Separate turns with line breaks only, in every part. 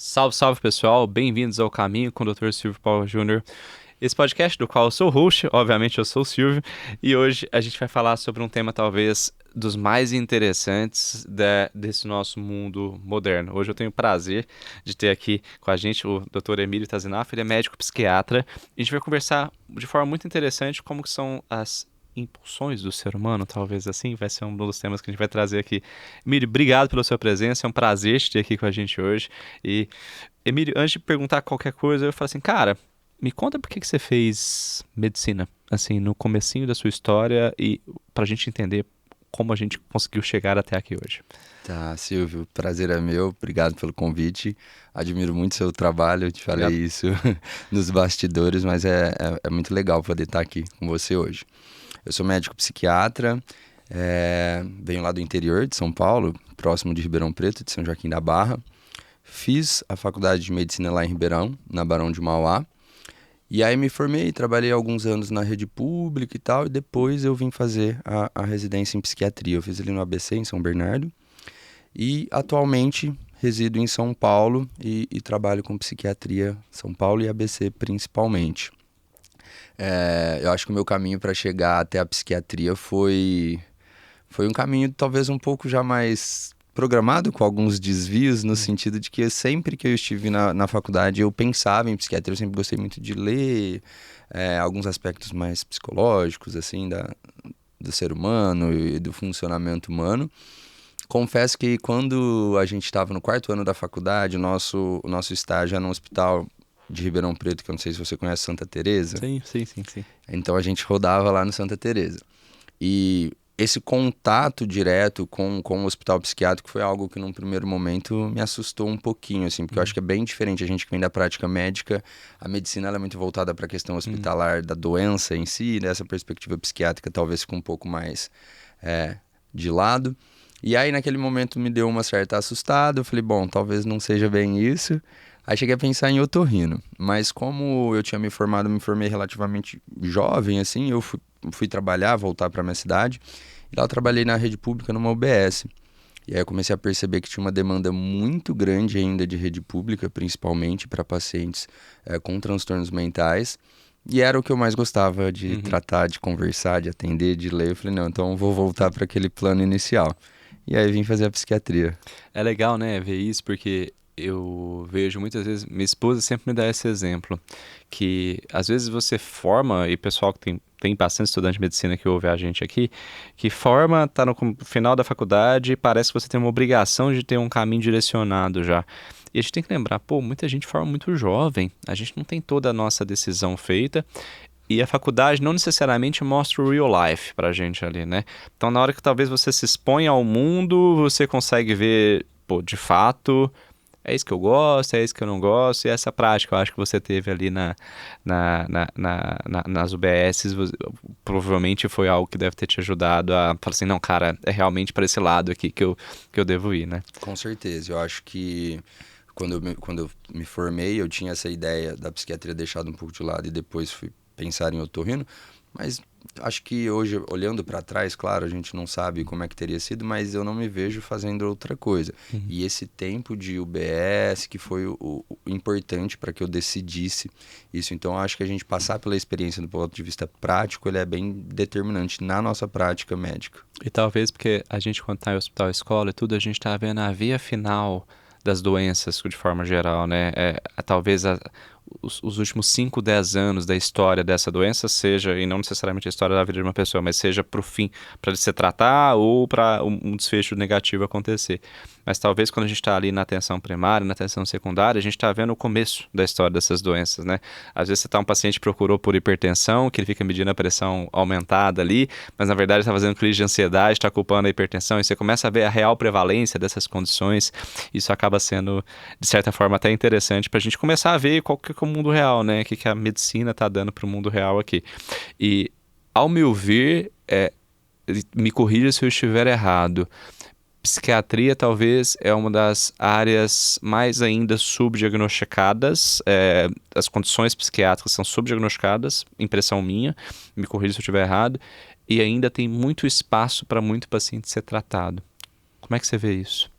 Salve, salve pessoal, bem-vindos ao Caminho com o Dr. Silvio Paulo Júnior. Esse podcast do qual eu sou o host, obviamente eu sou o Silvio, e hoje a gente vai falar sobre um tema talvez dos mais interessantes desse nosso mundo moderno. Hoje eu tenho o prazer de ter aqui com a gente o Dr. Emílio Tazinaf, ele é médico psiquiatra, e a gente vai conversar de forma muito interessante como que são as impulsões do ser humano, talvez assim, vai ser um dos temas que a gente vai trazer aqui. Emílio, obrigado pela sua presença, é um prazer te ter aqui com a gente hoje, e Emílio, antes de perguntar qualquer coisa, eu falo assim, cara, me conta por que você fez medicina, assim, no comecinho da sua história e pra gente entender como a gente conseguiu chegar até aqui hoje.
Tá, Silvio, prazer é meu, obrigado pelo convite. Admiro muito seu trabalho, eu te falei
Obrigado.
isso nos bastidores, mas é muito legal poder estar aqui com você hoje. Eu sou médico psiquiatra, venho lá do interior de São Paulo, próximo de Ribeirão Preto, de São Joaquim da Barra. Fiz a faculdade de medicina lá em Ribeirão, na Barão de Mauá. E aí me formei, trabalhei alguns anos na rede pública e tal, e depois eu vim fazer a residência em psiquiatria. Eu fiz ali no ABC, em São Bernardo. E atualmente resido em São Paulo e trabalho com psiquiatria São Paulo e ABC principalmente. Eu acho que o meu caminho para chegar até a psiquiatria foi um caminho talvez um pouco já mais programado, com alguns desvios, no
Hum.
sentido de que sempre que eu estive na faculdade eu pensava em psiquiatria, eu sempre gostei muito de ler alguns aspectos mais psicológicos, assim, do ser humano e do funcionamento humano. Confesso que quando a gente estava no quarto ano da faculdade, o nosso estágio era num hospital de Ribeirão Preto, que eu não sei se você conhece, Santa Teresa.
Sim, sim, sim, sim.
Então a gente rodava lá no Santa Teresa. E esse contato direto com o hospital psiquiátrico foi algo que num primeiro momento me assustou um pouquinho, assim, porque eu acho
Hum,
que é bem diferente a gente que vem da prática médica. A medicina ela é muito voltada para a questão
hum.
hospitalar da doença em si, dessa perspectiva psiquiátrica talvez fique um pouco mais é, de lado. E aí, naquele momento, me deu uma certa assustada. Eu falei, bom, talvez não seja bem isso. Aí cheguei a pensar em otorrino. Mas como eu tinha me formei relativamente jovem, assim, eu fui trabalhar, voltar para minha cidade. E lá eu trabalhei na rede pública numa UBS. E aí eu comecei a perceber que tinha uma demanda muito grande ainda de rede pública, principalmente para pacientes com transtornos mentais. E era o que eu mais gostava de
Uhum.
tratar, de conversar, de atender, de ler. Eu falei, não, então eu vou voltar para aquele plano inicial. E aí vim fazer a psiquiatria.
É legal, né, ver isso, porque eu vejo muitas vezes, minha esposa sempre me dá esse exemplo, que às vezes você forma, e pessoal que tem bastante estudante de medicina que ouve a gente aqui, que forma, tá no final da faculdade e parece que você tem uma obrigação de ter um caminho direcionado já. E a gente tem que lembrar, pô, muita gente forma muito jovem, a gente não tem toda a nossa decisão feita, e a faculdade não necessariamente mostra o real life pra gente ali, né? Então, na hora que talvez você se exponha ao mundo, você consegue ver, pô, de fato, é isso que eu gosto, é isso que eu não gosto, e essa prática eu acho que você teve ali nas UBSs, provavelmente foi algo que deve ter te ajudado a falar assim, não, cara, é realmente para esse lado aqui que eu devo ir, né?
Com certeza. Eu acho que quando eu me formei, eu tinha essa ideia da psiquiatria deixada um pouco de lado e depois fui pensar em otorrino. Mas acho que hoje, olhando para trás, claro, a gente não sabe como é que teria sido, mas eu não me vejo fazendo outra coisa.
Uhum.
E esse tempo de UBS que foi o importante para que eu decidisse isso. Então, eu acho que a gente passar pela experiência do ponto de vista prático, ele é bem determinante na nossa prática médica.
E talvez porque a gente, quando tá em hospital, escola e tudo, a gente tá vendo a via final das doenças de forma geral, né? Talvez os últimos 5, 10 anos da história dessa doença seja, e não necessariamente a história da vida de uma pessoa, mas seja pro fim, para ele se tratar ou para um desfecho negativo acontecer. Mas talvez quando a gente está ali na atenção primária, na atenção secundária, a gente está vendo o começo da história dessas doenças, né? Às vezes você tá um paciente que procurou por hipertensão, que ele fica medindo a pressão aumentada ali, mas na verdade está fazendo crise de ansiedade, está culpando a hipertensão, e você começa a ver a real prevalência dessas condições. Isso acaba sendo, de certa forma, até interessante para a gente começar a ver qual que é o mundo real, né? O que a medicina está dando para o mundo real aqui. E, ao meu ver, me corrija se eu estiver errado, psiquiatria talvez é uma das áreas mais ainda subdiagnosticadas, as condições psiquiátricas são subdiagnosticadas, impressão minha, me corrija se eu estiver errado, e ainda tem muito espaço para muito paciente ser tratado. Como é que você vê isso?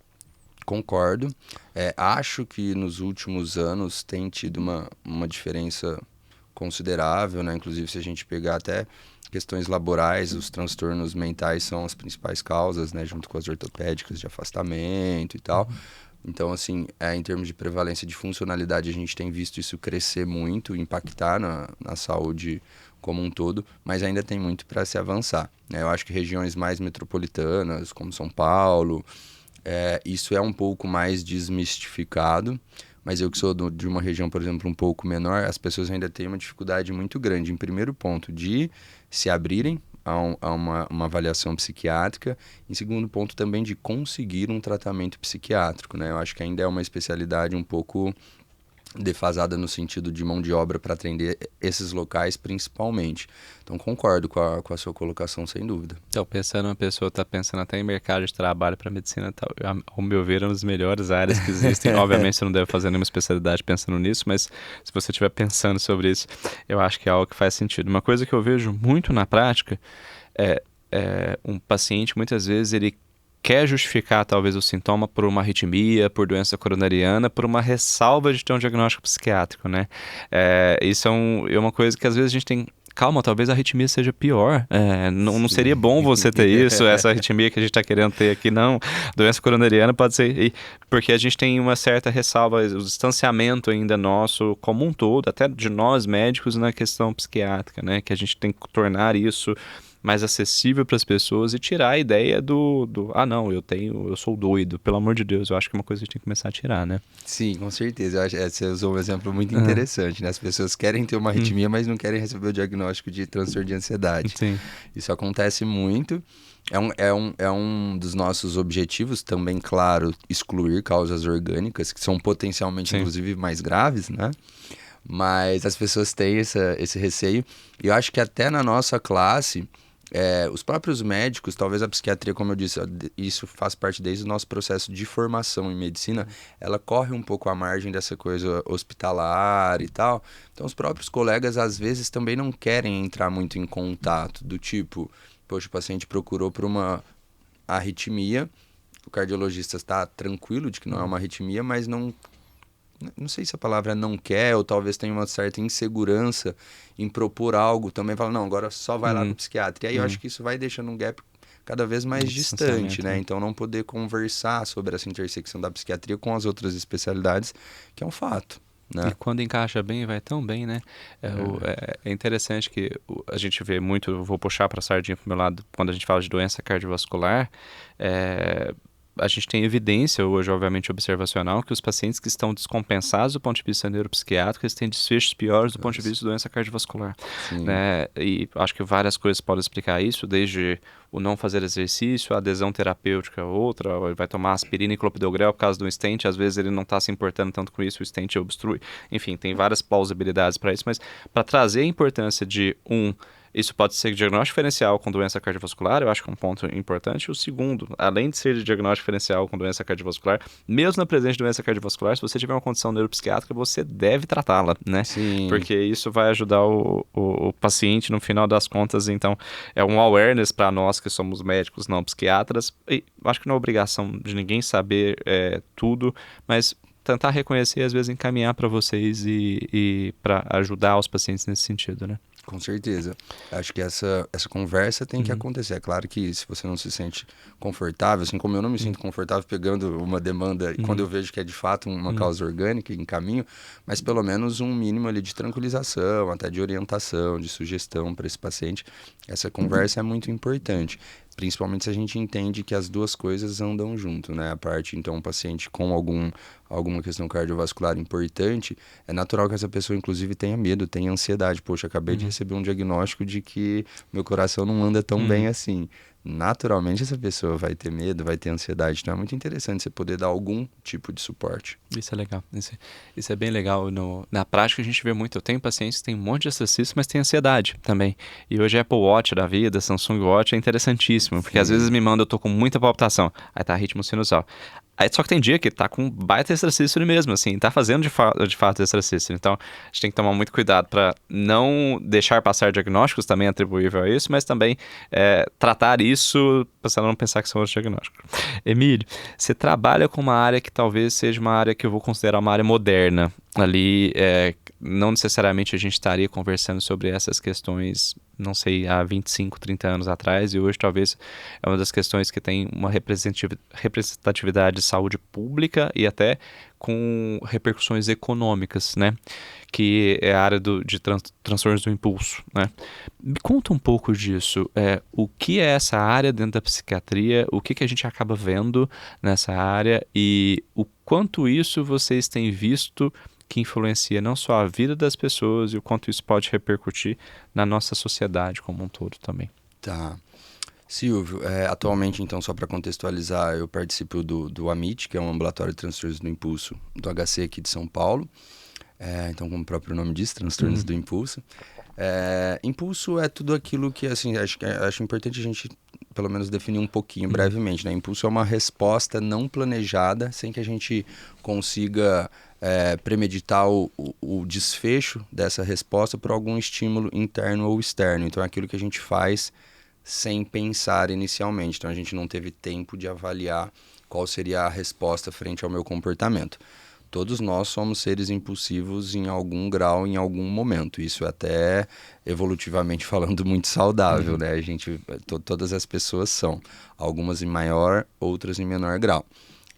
Concordo. Acho que nos últimos anos tem tido uma diferença considerável, né? Inclusive, se a gente pegar até questões laborais, os transtornos mentais são as principais causas, né? Junto com as ortopédicas de afastamento e tal. Então, assim, em termos de prevalência de funcionalidade, a gente tem visto isso crescer muito, impactar na saúde como um todo, mas ainda tem muito para se avançar, né? Eu acho que regiões mais metropolitanas, como São Paulo, isso é um pouco mais desmistificado, mas eu que sou de uma região, por exemplo, um pouco menor, as pessoas ainda têm uma dificuldade muito grande, em primeiro ponto, de se abrirem a uma avaliação psiquiátrica, em segundo ponto também de conseguir um tratamento psiquiátrico, né? Eu acho que ainda é uma especialidade um pouco defasada no sentido de mão de obra para atender esses locais principalmente. Então concordo com a sua colocação, sem dúvida.
Então, pensando, uma pessoa está pensando até em mercado de trabalho para medicina, tal, ao meu ver, é uma das melhores áreas que existem. Obviamente, você não deve fazer nenhuma especialidade pensando nisso, mas se você estiver pensando sobre isso, eu acho que é algo que faz sentido. Uma coisa que eu vejo muito na prática é um paciente, muitas vezes, ele quer justificar talvez o sintoma por uma arritmia, por doença coronariana, por uma ressalva de ter um diagnóstico psiquiátrico, né? Isso é uma coisa que às vezes a gente tem... Calma, talvez a arritmia seja pior. Não seria bom você ter isso, essa arritmia que a gente está querendo ter aqui, não. Doença coronariana pode ser... Porque a gente tem uma certa ressalva, o distanciamento ainda nosso como um todo, até de nós médicos na questão psiquiátrica, né? Que a gente tem que tornar isso mais acessível para as pessoas e tirar a ideia não, eu sou doido, pelo amor de Deus. Eu acho que é uma coisa que a gente tem que começar a tirar, né?
Sim, com certeza. Eu acho, você usou um exemplo muito interessante, né? As pessoas querem ter uma arritmia, mas não querem receber o diagnóstico de transtorno de ansiedade.
Sim.
Isso acontece muito. É um dos nossos objetivos também, claro, excluir causas orgânicas, que são potencialmente, inclusive, mais graves, né? Mas as pessoas têm esse receio. E eu acho que até na nossa classe... os próprios médicos, talvez a psiquiatria, como eu disse, isso faz parte desde o nosso processo de formação em medicina, ela corre um pouco à margem dessa coisa hospitalar e tal. Então, os próprios colegas, às vezes, também não querem entrar muito em contato, do tipo, poxa, o paciente procurou por uma arritmia, o cardiologista está tranquilo de que não é uma arritmia, mas não sei se a palavra não quer, ou talvez tenha uma certa insegurança em propor algo, também fala, não, agora só vai lá no psiquiatra. E aí eu acho que isso vai deixando um gap cada vez mais distante, né? Então não poder conversar sobre essa intersecção da psiquiatria com as outras especialidades, que é um fato, né?
E quando encaixa bem, vai tão bem, né? É interessante que a gente vê muito, eu vou puxar para a sardinha para o meu lado, quando a gente fala de doença cardiovascular, a gente tem evidência hoje, obviamente, observacional, que os pacientes que estão descompensados do ponto de vista neuropsiquiátrico, eles têm desfechos piores do ponto de vista de doença cardiovascular, né? E acho que várias coisas podem explicar isso, desde o não fazer exercício, a adesão terapêutica, outra, vai tomar aspirina e clopidogrel por causa do stent, às vezes ele não está se importando tanto com isso, o stent obstrui. Enfim, tem várias plausibilidades para isso, mas para trazer a importância de isso pode ser diagnóstico diferencial com doença cardiovascular, eu acho que é um ponto importante. O segundo, além de ser diagnóstico diferencial com doença cardiovascular, mesmo na presença de doença cardiovascular, se você tiver uma condição neuropsiquiátrica, você deve tratá-la, né?
Sim.
Porque isso vai ajudar o paciente no final das contas. Então, é um awareness para nós que somos médicos, não psiquiatras. E acho que não é obrigação de ninguém saber tudo, mas tentar reconhecer e às vezes encaminhar para vocês e para ajudar os pacientes nesse sentido, né?
Com certeza. Acho que essa conversa tem que acontecer. É claro que se você não se sente confortável, assim como eu não me sinto confortável pegando uma demanda, quando eu vejo que é de fato uma causa orgânica em caminho, mas pelo menos um mínimo ali de tranquilização, até de orientação, de sugestão para esse paciente. Essa conversa é muito importante. Principalmente se a gente entende que as duas coisas andam junto, né? A parte, então, um paciente com alguma questão cardiovascular importante, é natural que essa pessoa, inclusive, tenha medo, tenha ansiedade. Poxa, acabei de receber um diagnóstico de que meu coração não anda tão bem assim. Naturalmente, essa pessoa vai ter medo, vai ter ansiedade. Então, é muito interessante você poder dar algum tipo de suporte.
Isso é legal. Isso é bem legal. Na prática, a gente vê muito. Eu tenho pacientes que têm um monte de exercício, mas têm ansiedade também. E hoje, Apple Watch da vida, Samsung Watch, é interessantíssimo. Porque às vezes me manda, eu tô com muita palpitação. Aí tá ritmo sinusal. Aí só que tem dia que tá com baita exercício mesmo, assim, tá fazendo de fato exercício. Então, a gente tem que tomar muito cuidado para não deixar passar diagnósticos também atribuível a isso, mas também tratar isso para você não pensar que são outros diagnósticos. Emílio, você trabalha com uma área que talvez seja uma área que eu vou considerar uma área moderna. Ali, não necessariamente a gente estaria conversando sobre essas questões, não sei, há 25, 30 anos atrás, e hoje talvez é uma das questões que tem uma representatividade de saúde pública e até com repercussões econômicas, né? Que é a área de transtornos do impulso, né? Me conta um pouco disso. O que é essa área dentro da psiquiatria? O que a gente acaba vendo nessa área? E o quanto isso vocês têm visto que influencia não só a vida das pessoas e o quanto isso pode repercutir na nossa sociedade como um todo também.
Tá. Silvio, atualmente, então, só para contextualizar, eu participo do AMIT, que é um ambulatório de transtornos do impulso do HC aqui de São Paulo. Então, como o próprio nome diz, transtornos do impulso. Impulso é tudo aquilo que, assim, acho importante a gente, pelo menos, definir um pouquinho brevemente, né? Impulso é uma resposta não planejada, sem que a gente consiga premeditar o desfecho dessa resposta por algum estímulo interno ou externo. Então, é aquilo que a gente faz sem pensar inicialmente. Então, a gente não teve tempo de avaliar qual seria a resposta frente ao meu comportamento. Todos nós somos seres impulsivos em algum grau, em algum momento. Isso é até evolutivamente falando muito saudável, né? Todas as pessoas são. Algumas em maior, outras em menor grau.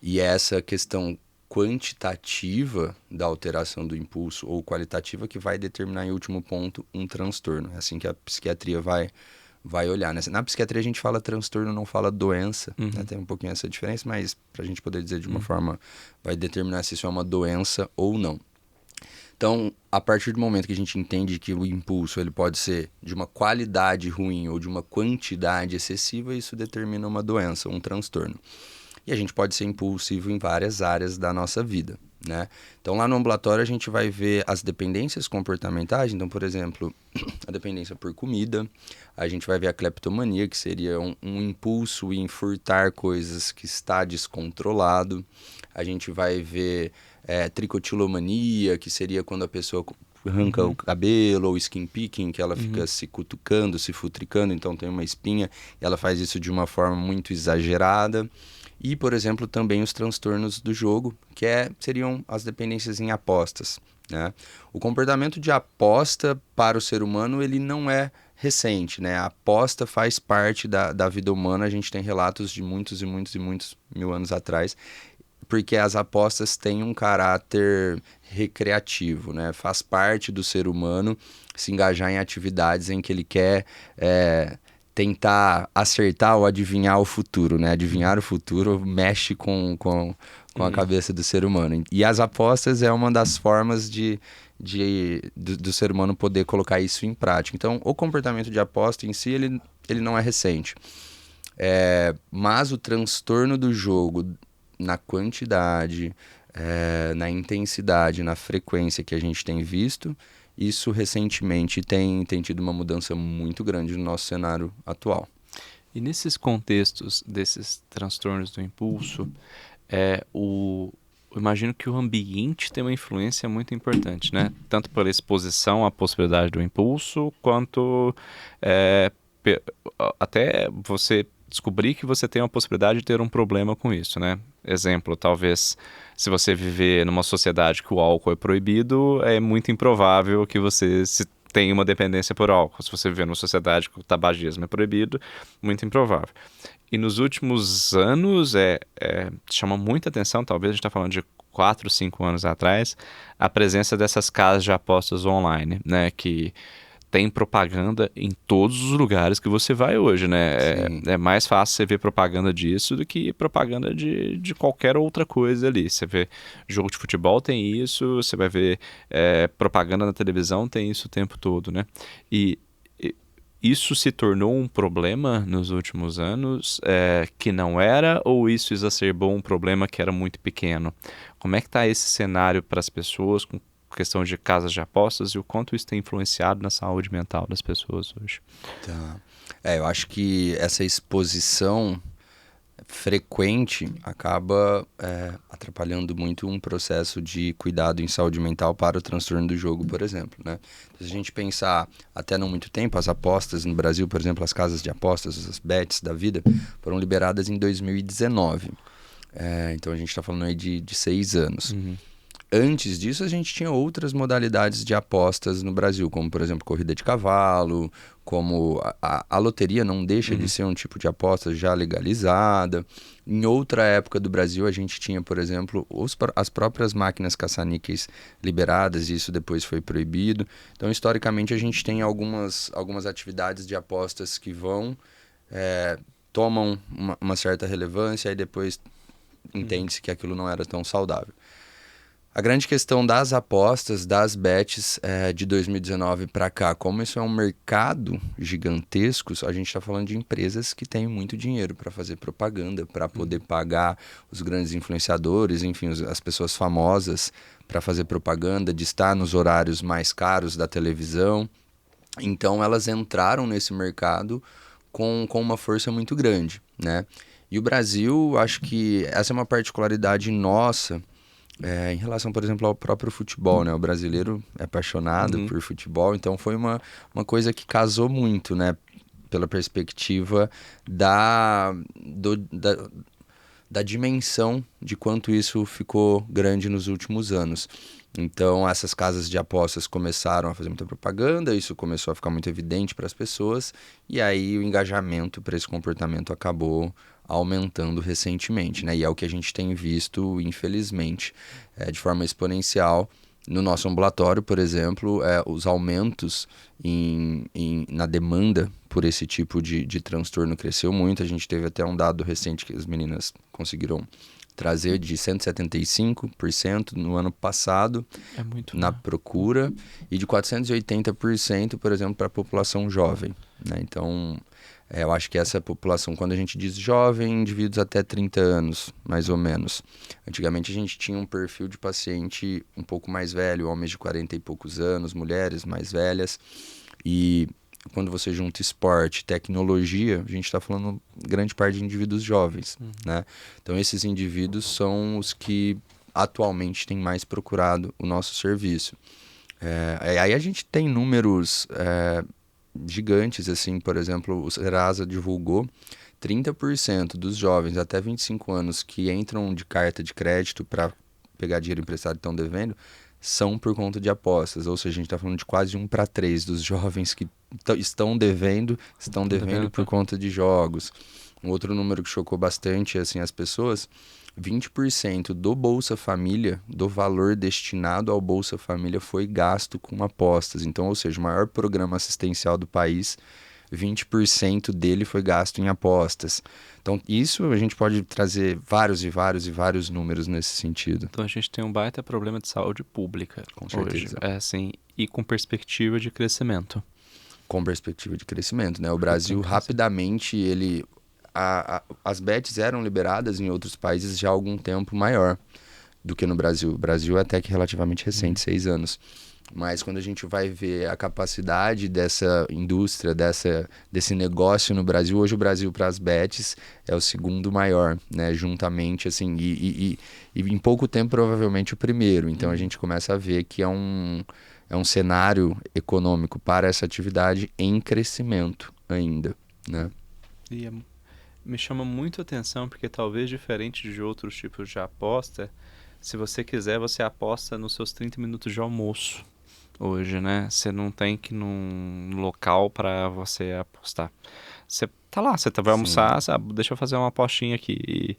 E essa questão quantitativa da alteração do impulso ou qualitativa que vai determinar, em último ponto, um transtorno. É assim que a psiquiatria vai olhar, né? Na psiquiatria a gente fala transtorno, não fala doença, né? Tem um pouquinho essa diferença, mas para a gente poder dizer de uma forma, vai determinar se isso é uma doença ou não. Então, a partir do momento que a gente entende que o impulso ele pode ser de uma qualidade ruim ou de uma quantidade excessiva, isso determina uma doença, um transtorno. E a gente pode ser impulsivo em várias áreas da nossa vida, né? Então, lá no ambulatório, a gente vai ver as dependências comportamentais. Então, por exemplo, a dependência por comida. A gente vai ver a cleptomania, que seria um impulso em furtar coisas que está descontrolado. A gente vai ver tricotilomania, que seria quando a pessoa arranca o cabelo, ou skin picking, que ela fica se cutucando, se futricando, então tem uma espinha, e ela faz isso de uma forma muito exagerada. E, por exemplo, também os transtornos do jogo, que seriam as dependências em apostas, né? O comportamento de aposta para o ser humano, ele não é recente, né? A aposta faz parte da vida humana, a gente tem relatos de muitos e muitos e muitos mil anos atrás, porque as apostas têm um caráter recreativo, né? Faz parte do ser humano se engajar em atividades em que ele quer tentar acertar ou adivinhar o futuro, né? Adivinhar o futuro mexe com a cabeça do ser humano. E as apostas é uma das formas do ser humano poder colocar isso em prática. Então, o comportamento de aposta em si, ele não é recente. Mas o transtorno do jogo, na quantidade, na intensidade, na frequência que a gente tem visto, isso recentemente tem tido uma mudança muito grande no nosso cenário atual.
E nesses contextos desses transtornos do impulso, eu imagino que o ambiente tem uma influência muito importante, né? Tanto pela exposição à possibilidade do impulso, quanto até você descobrir que você tem a possibilidade de ter um problema com isso, né? Exemplo, talvez se você viver numa sociedade que o álcool é proibido, é muito improvável que você tenha uma dependência por álcool. Se você viver numa sociedade que o tabagismo é proibido, muito improvável. E nos últimos anos, chama muita atenção, talvez a gente está falando de 4, 5 anos atrás, a presença dessas casas de apostas online, né? Que tem propaganda em todos os lugares que você vai hoje, né? É mais fácil você ver propaganda disso do que propaganda de qualquer outra coisa ali. Você vê jogo de futebol, tem isso, você vai ver propaganda na televisão, tem isso o tempo todo, né? E isso se tornou um problema nos últimos anos que não era, ou isso exacerbou um problema que era muito pequeno? Como é que está esse cenário para as pessoas com questão de casas de apostas e o quanto isso tem influenciado na saúde mental das pessoas hoje?
Tá. Eu acho que essa exposição frequente acaba atrapalhando muito um processo de cuidado em saúde mental para o transtorno do jogo, por exemplo, né? Se a gente pensar até não muito tempo, as apostas no Brasil, por exemplo, as casas de apostas, as bets da vida, foram liberadas em 2019. Então a gente está falando aí de 6 anos. Antes disso, a gente tinha outras modalidades de apostas no Brasil, como, por exemplo, corrida de cavalo, como a loteria não deixa de ser um tipo de aposta já legalizada. Em outra época do Brasil, a gente tinha, por exemplo, as próprias máquinas caça-níqueis liberadas, e isso depois foi proibido. Então, historicamente, a gente tem algumas atividades de apostas que tomam uma certa relevância e depois entende-se que aquilo não era tão saudável. A grande questão das apostas, das bets de 2019 para cá, como isso é um mercado gigantesco, a gente está falando de empresas que têm muito dinheiro para fazer propaganda, para poder pagar os grandes influenciadores, enfim, as pessoas famosas para fazer propaganda, de estar nos horários mais caros da televisão. Então elas entraram nesse mercado com uma força muito grande, né? E o Brasil, acho que essa é uma particularidade nossa, em relação, por exemplo, ao próprio futebol, né? O brasileiro é apaixonado por futebol, então foi uma coisa que casou muito, né? Pela perspectiva da dimensão de quanto isso ficou grande nos últimos anos. Então, essas casas de apostas começaram a fazer muita propaganda, isso começou a ficar muito evidente para as pessoas, e aí o engajamento para esse comportamento acabou aumentando recentemente, né? E é o que a gente tem visto, infelizmente, de forma exponencial. No nosso ambulatório, por exemplo, os aumentos na demanda por esse tipo de transtorno cresceu muito. A gente teve até um dado recente que as meninas conseguiram trazer de 175% no ano passado na procura e de 480%, por exemplo, para a população jovem, né? Então, eu acho que essa população, quando a gente diz jovem, indivíduos até 30 anos, mais ou menos. Antigamente a gente tinha um perfil de paciente um pouco mais velho, homens de 40 e poucos anos, mulheres mais velhas. E quando você junta esporte, tecnologia, a gente está falando grande parte de indivíduos jovens, né? Então esses indivíduos são os que atualmente têm mais procurado o nosso serviço. Aí a gente tem números gigantes, assim, por exemplo, o Serasa divulgou 30% dos jovens até 25 anos que entram de carta de crédito para pegar dinheiro emprestado e estão devendo, são por conta de apostas. Ou seja, a gente está falando de quase 1 para 3 dos jovens que estão devendo por conta de jogos. Um outro número que chocou bastante assim, as pessoas, 20% do Bolsa Família, do valor destinado ao Bolsa Família foi gasto com apostas. Então, ou seja, o maior programa assistencial do país, 20% dele foi gasto em apostas. Então, isso a gente pode trazer vários e vários e vários números nesse sentido.
Então a gente tem um baita problema de saúde pública.
Com certeza.
Hoje. Assim, e com perspectiva de crescimento.
Com perspectiva de crescimento, né? O Brasil, rapidamente, as bets eram liberadas em outros países já há algum tempo maior do que no Brasil. O Brasil é até que relativamente recente, 6 anos. Mas quando a gente vai ver a capacidade dessa indústria, desse negócio no Brasil, hoje o Brasil para as bets é o segundo maior, né? Juntamente, assim, e em pouco tempo provavelmente o primeiro. Então a gente começa a ver que é um cenário econômico para essa atividade em crescimento ainda, né?
E me chama muito a atenção porque talvez diferente de outros tipos de aposta, se você quiser, você aposta nos seus 30 minutos de almoço hoje, né? Você não tem que ir num local para você apostar. Você tá lá, vai almoçar, sabe? Deixa eu fazer uma apostinha aqui.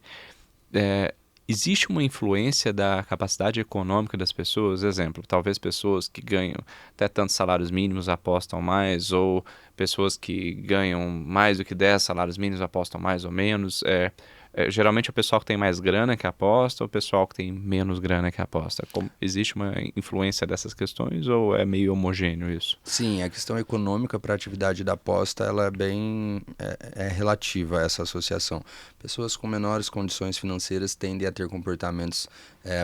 Existe uma influência da capacidade econômica das pessoas? Exemplo, talvez pessoas que ganham até tantos salários mínimos apostam mais, ou pessoas que ganham mais do que 10 salários mínimos apostam mais ou menos. Geralmente é o pessoal que tem mais grana que aposta ou o pessoal que tem menos grana que aposta? Existe uma influência dessas questões ou é meio homogêneo isso?
Sim, a questão econômica para a atividade da aposta ela é bem relativa a essa associação. Pessoas com menores condições financeiras tendem a ter comportamentos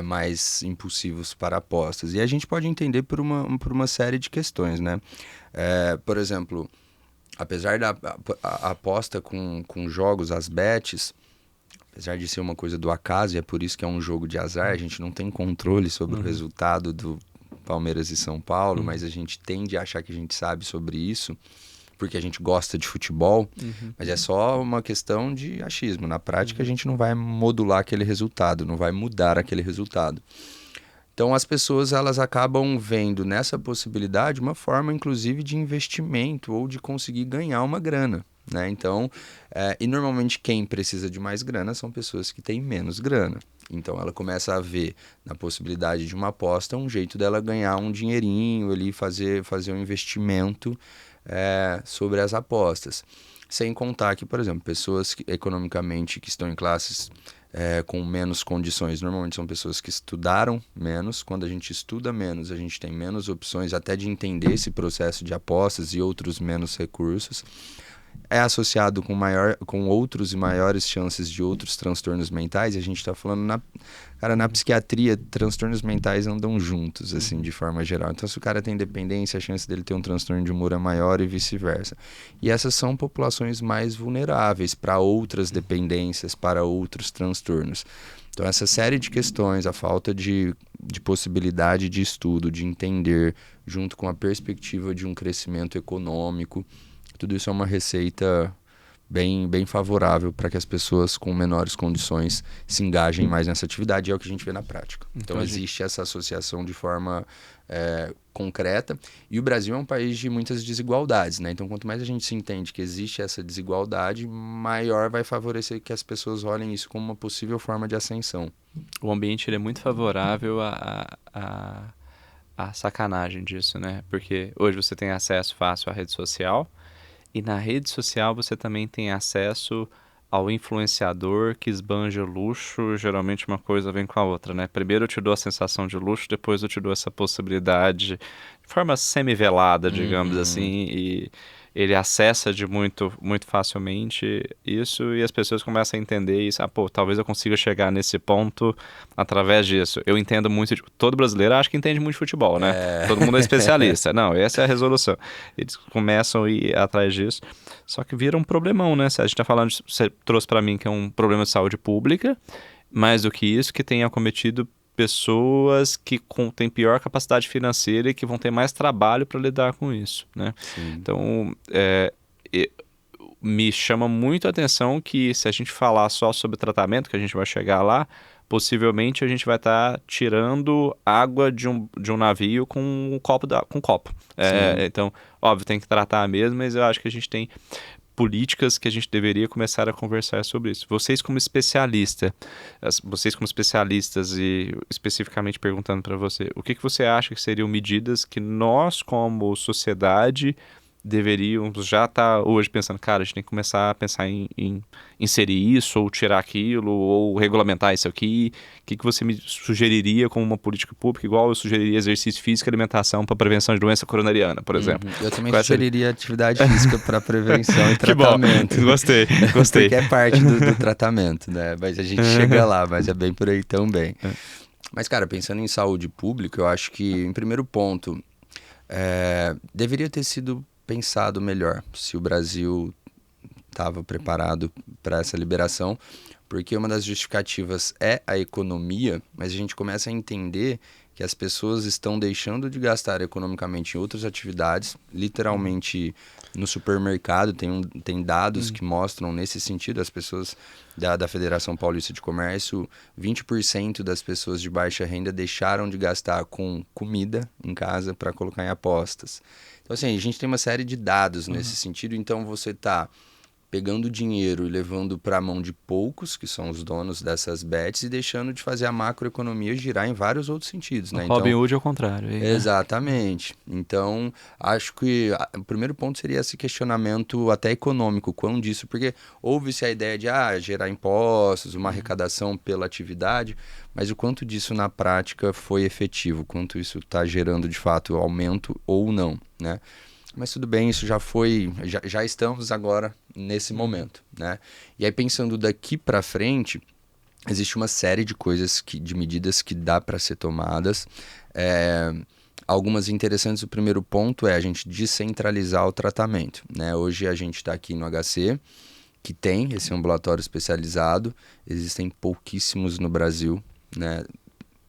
mais impulsivos para apostas. E a gente pode entender por uma série de questões, né? Por exemplo, apesar da a aposta com jogos, as bets, apesar de ser uma coisa do acaso, e é por isso que é um jogo de azar, a gente não tem controle sobre o resultado do Palmeiras e São Paulo, mas a gente tende a achar que a gente sabe sobre isso, porque a gente gosta de futebol, mas é só uma questão de achismo. Na prática, a gente não vai modular aquele resultado, não vai mudar aquele resultado. Então, as pessoas elas acabam vendo nessa possibilidade uma forma, inclusive, de investimento ou de conseguir ganhar uma grana, né? Então, e normalmente quem precisa de mais grana são pessoas que têm menos grana. Então, ela começa a ver na possibilidade de uma aposta um jeito dela ganhar um dinheirinho ali, fazer um investimento sobre as apostas. Sem contar que, por exemplo, pessoas que, economicamente que estão em classes com menos condições, normalmente são pessoas que estudaram menos. Quando a gente estuda menos, a gente tem menos opções até de entender esse processo de apostas e outros menos recursos. É associado com outros e maiores chances de outros transtornos mentais. E a gente está falando, na psiquiatria, transtornos mentais andam juntos, assim, de forma geral. Então, se o cara tem dependência, a chance dele ter um transtorno de humor é maior e vice-versa. E essas são populações mais vulneráveis para outras dependências, para outros transtornos. Então, essa série de questões, a falta de possibilidade de estudo, de entender, junto com a perspectiva de um crescimento econômico, tudo isso é uma receita bem favorável para que as pessoas com menores condições se engajem mais nessa atividade, e é o que a gente vê na prática. Então, existe essa associação de forma concreta, e o Brasil é um país de muitas desigualdades, né? Então, quanto mais a gente se entende que existe essa desigualdade, maior vai favorecer que as pessoas olhem isso como uma possível forma de ascensão.
O ambiente ele é muito favorável à sacanagem disso, né? Porque hoje você tem acesso fácil à rede social, e na rede social você também tem acesso ao influenciador que esbanja luxo. Geralmente uma coisa vem com a outra, né? Primeiro eu te dou a sensação de luxo, depois eu te dou essa possibilidade de forma semi-velada, digamos assim, e ele acessa de muito facilmente isso, e as pessoas começam a entender isso. Talvez eu consiga chegar nesse ponto através disso. Eu entendo muito, todo brasileiro acho que entende muito de futebol, né? Todo mundo é especialista. Não, essa é a resolução. Eles começam a ir atrás disso, só que vira um problemão, né? A gente tá falando, você trouxe para mim que é um problema de saúde pública, mais do que isso, que tem acometido pessoas que têm pior capacidade financeira e que vão ter mais trabalho para lidar com isso, né?
Sim.
Então, me chama muito a atenção que, se a gente falar só sobre tratamento, que a gente vai chegar lá, possivelmente a gente vai estar tirando água de um navio com um copo. Então, óbvio, tem que tratar mesmo, mas eu acho que a gente tem políticas que a gente deveria começar a conversar sobre isso. Vocês como especialistas e especificamente perguntando para você, o que você acha que seriam medidas que nós como sociedade deveríamos já estar hoje pensando, cara, a gente tem que começar a pensar em inserir isso, ou tirar aquilo, ou regulamentar isso aqui. O que você me sugeriria como uma política pública, igual eu sugeriria exercício físico e alimentação para prevenção de doença coronariana, por exemplo?
Eu também sugeriria atividade física para prevenção e tratamento.
Que bom, gostei.
Porque é parte do tratamento, né? Mas a gente chega lá, mas é bem por aí também. Mas, cara, pensando em saúde pública, eu acho que, em primeiro ponto, deveria ter sido pensado melhor se o Brasil estava preparado para essa liberação, porque uma das justificativas é a economia, mas a gente começa a entender que as pessoas estão deixando de gastar economicamente em outras atividades, literalmente no supermercado. Tem dados que mostram nesse sentido. As pessoas da Federação Paulista de Comércio, 20% das pessoas de baixa renda deixaram de gastar com comida em casa para colocar em apostas. Então, assim, a gente tem uma série de dados nesse sentido. Então, você está pegando dinheiro e levando para a mão de poucos, que são os donos dessas bets, e deixando de fazer a macroeconomia girar em vários outros sentidos, né?
Robin Hood é o contrário. Aí, né?
Exatamente. Então, acho que o primeiro ponto seria esse questionamento até econômico, quão disso, porque houve-se a ideia de gerar impostos, uma arrecadação pela atividade, mas o quanto disso na prática foi efetivo, quanto isso está gerando de fato aumento ou não, né? Mas tudo bem, isso já estamos agora nesse momento, né? E aí, pensando daqui para frente, existe uma série de coisas, de medidas que dá para ser tomadas. Algumas interessantes. O primeiro ponto é a gente descentralizar o tratamento, né? Hoje a gente está aqui no HC que tem esse ambulatório especializado. Existem pouquíssimos no Brasil, né?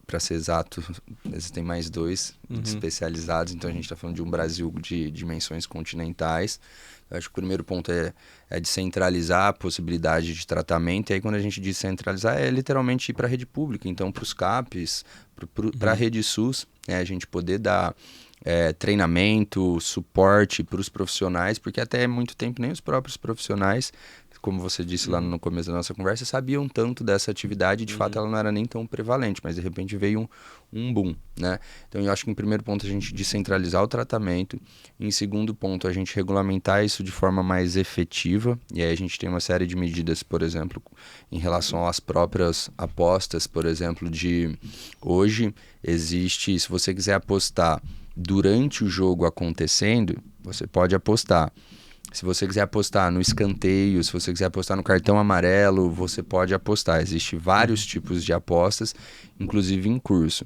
Para ser exato, existem mais 2 especializados, então a gente está falando de um Brasil de dimensões continentais. Eu acho que o primeiro ponto é descentralizar a possibilidade de tratamento, e aí quando a gente diz centralizar, é literalmente ir para a rede pública, então para os CAPs, para a rede SUS, a gente poder dar treinamento, suporte para os profissionais, porque até muito tempo nem os próprios profissionais, como você disse lá no começo da nossa conversa, sabiam tanto dessa atividade, e de fato ela não era nem tão prevalente, mas de repente veio um boom, né? Então eu acho que em primeiro ponto a gente descentralizar o tratamento, em segundo ponto a gente regulamentar isso de forma mais efetiva, e aí a gente tem uma série de medidas, por exemplo, em relação às próprias apostas, por exemplo, de hoje existe, se você quiser apostar durante o jogo acontecendo, você pode apostar. Se você quiser apostar no escanteio, se você quiser apostar no cartão amarelo, você pode apostar. Existem vários tipos de apostas, inclusive em curso.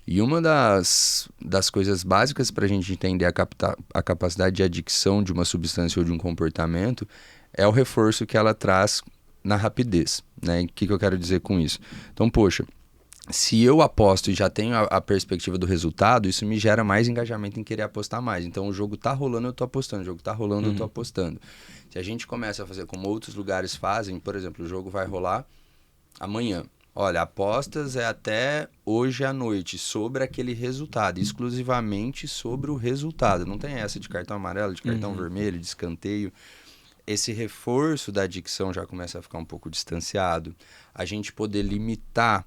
E uma das coisas básicas para a gente entender a capacidade de adicção de uma substância ou de um comportamento é o reforço que ela traz na rapidez, né? E o que eu quero dizer com isso? Então, poxa, se eu aposto e já tenho a perspectiva do resultado, isso me gera mais engajamento em querer apostar mais. Então, o jogo tá rolando, eu tô apostando. O jogo tá rolando, eu tô apostando. Se a gente começa a fazer como outros lugares fazem, por exemplo, o jogo vai rolar amanhã. Olha, apostas é até hoje à noite sobre aquele resultado, exclusivamente sobre o resultado. Não tem essa de cartão amarelo, de cartão vermelho, de escanteio. Esse reforço da adicção já começa a ficar um pouco distanciado. A gente poder limitar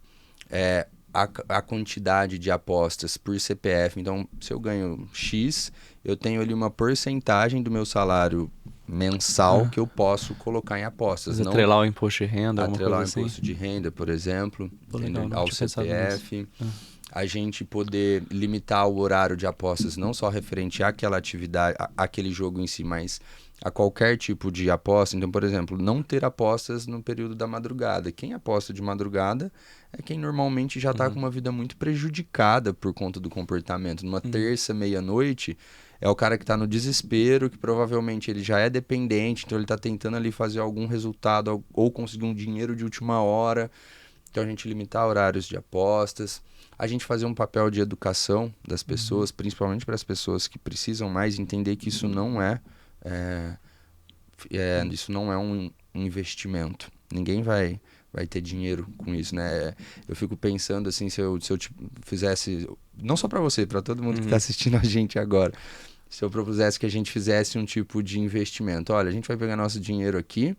a quantidade de apostas por CPF. Então, se eu ganho X, eu tenho ali uma porcentagem do meu salário mensal que eu posso colocar em apostas.
Mas
Não
atrelar o imposto de renda, alguma
atrelar
coisa
o
assim?
imposto de renda, por exemplo,
Pô, legal, não
ao
tinha pensado nisso.
CPF. A gente poder limitar o horário de apostas, não só referente àquela atividade, àquele jogo em si, mas a qualquer tipo de aposta. Então, por exemplo, não ter apostas no período da madrugada. Quem aposta de madrugada é quem normalmente já está com uma vida muito prejudicada por conta do comportamento. Numa terça, meia-noite, é o cara que está no desespero, que provavelmente ele já é dependente, então ele está tentando ali fazer algum resultado ou conseguir um dinheiro de última hora. Então, a gente limitar horários de apostas, a gente fazer um papel de educação das pessoas, principalmente para as pessoas que precisam mais entender que isso não isso não é um investimento. Ninguém vai ter dinheiro com isso, né? Eu fico pensando assim, se eu fizesse, não só para você, para todo mundo que está assistindo a gente agora, se eu propusesse que a gente fizesse um tipo de investimento. Olha, a gente vai pegar nosso dinheiro aqui,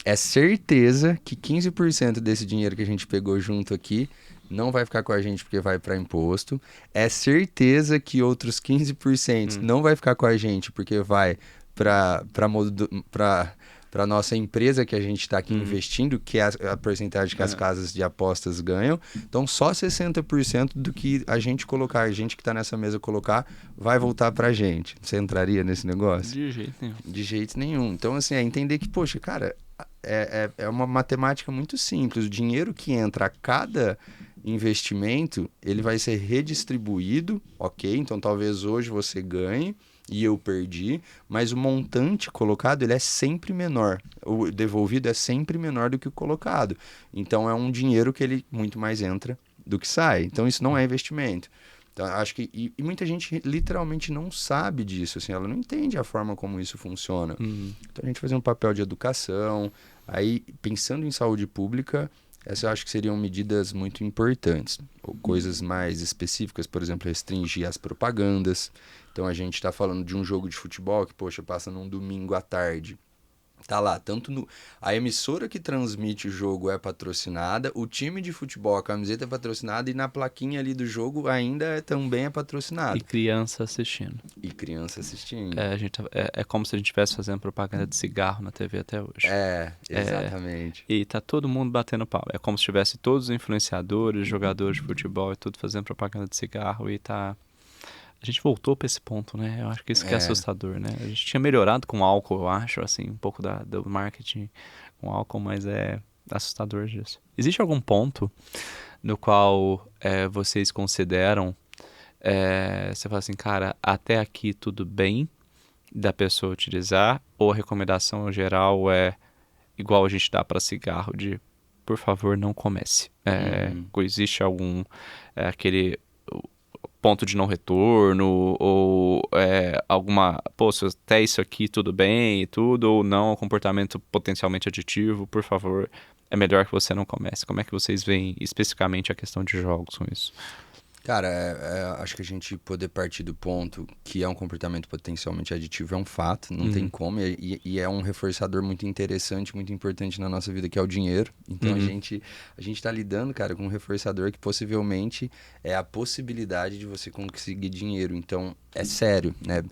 é certeza que 15% desse dinheiro que a gente pegou junto aqui não vai ficar com a gente porque vai para imposto. É certeza que outros 15% não vai ficar com a gente porque vai para a nossa empresa que a gente está aqui investindo, que é a porcentagem que as casas de apostas ganham. Então, só 60% do que a gente colocar, a gente que está nessa mesa colocar, vai voltar para a gente. Você entraria nesse negócio?
De jeito nenhum.
De jeito nenhum. Então, assim, é entender que, poxa, cara, é uma matemática muito simples. O dinheiro que entra a cada investimento, ele vai ser redistribuído, ok? Então, talvez hoje você ganhe e eu perdi, mas o montante colocado, ele é sempre menor. O devolvido é sempre menor do que o colocado. Então, é um dinheiro que ele muito mais entra do que sai. Então, isso não é investimento. Então, acho que e muita gente literalmente não sabe disso, assim, ela não entende a forma como isso funciona. Então, a gente fazer um papel de educação, aí pensando em saúde pública, essas eu acho que seriam medidas muito importantes. Ou coisas mais específicas, por exemplo, restringir as propagandas. Então, a gente está falando de um jogo de futebol que, poxa, passa num domingo à tarde. Tá lá, a emissora que transmite o jogo é patrocinada, o time de futebol, a camiseta é patrocinada e na plaquinha ali do jogo ainda também é
E
patrocinado.
criança assistindo.
E criança assistindo.
É como se a gente estivesse fazendo propaganda de cigarro na TV até hoje.
Exatamente.
E tá todo mundo batendo pau. É como se tivesse todos os influenciadores, jogadores de futebol e tudo fazendo propaganda de cigarro e tá... A gente voltou pra esse ponto, né? Eu acho que isso que é assustador, né? A gente tinha melhorado com álcool, eu acho, assim, um pouco do marketing com álcool, mas é assustador disso. Existe algum ponto no qual vocês consideram, você fala assim, cara, até aqui tudo bem da pessoa utilizar, ou a recomendação geral é igual a gente dá para cigarro, de por favor, não comece. Existe algum aquele ponto de não retorno, ou alguma, pô, se até isso aqui tudo bem e tudo, ou não, um comportamento potencialmente aditivo, por favor, é melhor que você não comece. Como é que vocês veem especificamente a questão de jogos com isso?
Cara, acho que a gente poder partir do ponto que é um comportamento potencialmente aditivo é um fato, não tem como, e é um reforçador muito interessante, muito importante na nossa vida, que é o dinheiro. Então a gente tá lidando, cara, com um reforçador que possivelmente é a possibilidade de você conseguir dinheiro. Então é sério, né?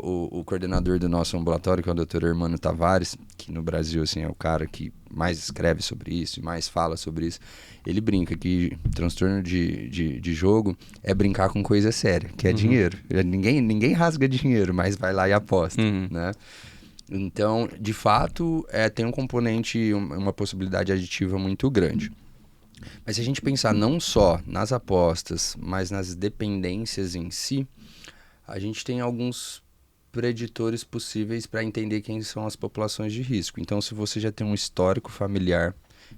O coordenador do nosso ambulatório, que é o Dr. Hermano Tavares, que no Brasil assim, é o cara que mais escreve sobre isso e mais fala sobre isso. Ele brinca que transtorno de jogo é brincar com coisa séria, que é dinheiro. Ninguém rasga dinheiro, mas vai lá e aposta, né? Então, de fato, tem um componente, uma possibilidade aditiva muito grande. Mas se a gente pensar não só nas apostas, mas nas dependências em si, a gente tem alguns preditores possíveis para entender quem são as populações de risco. Então, se você já tem um histórico familiar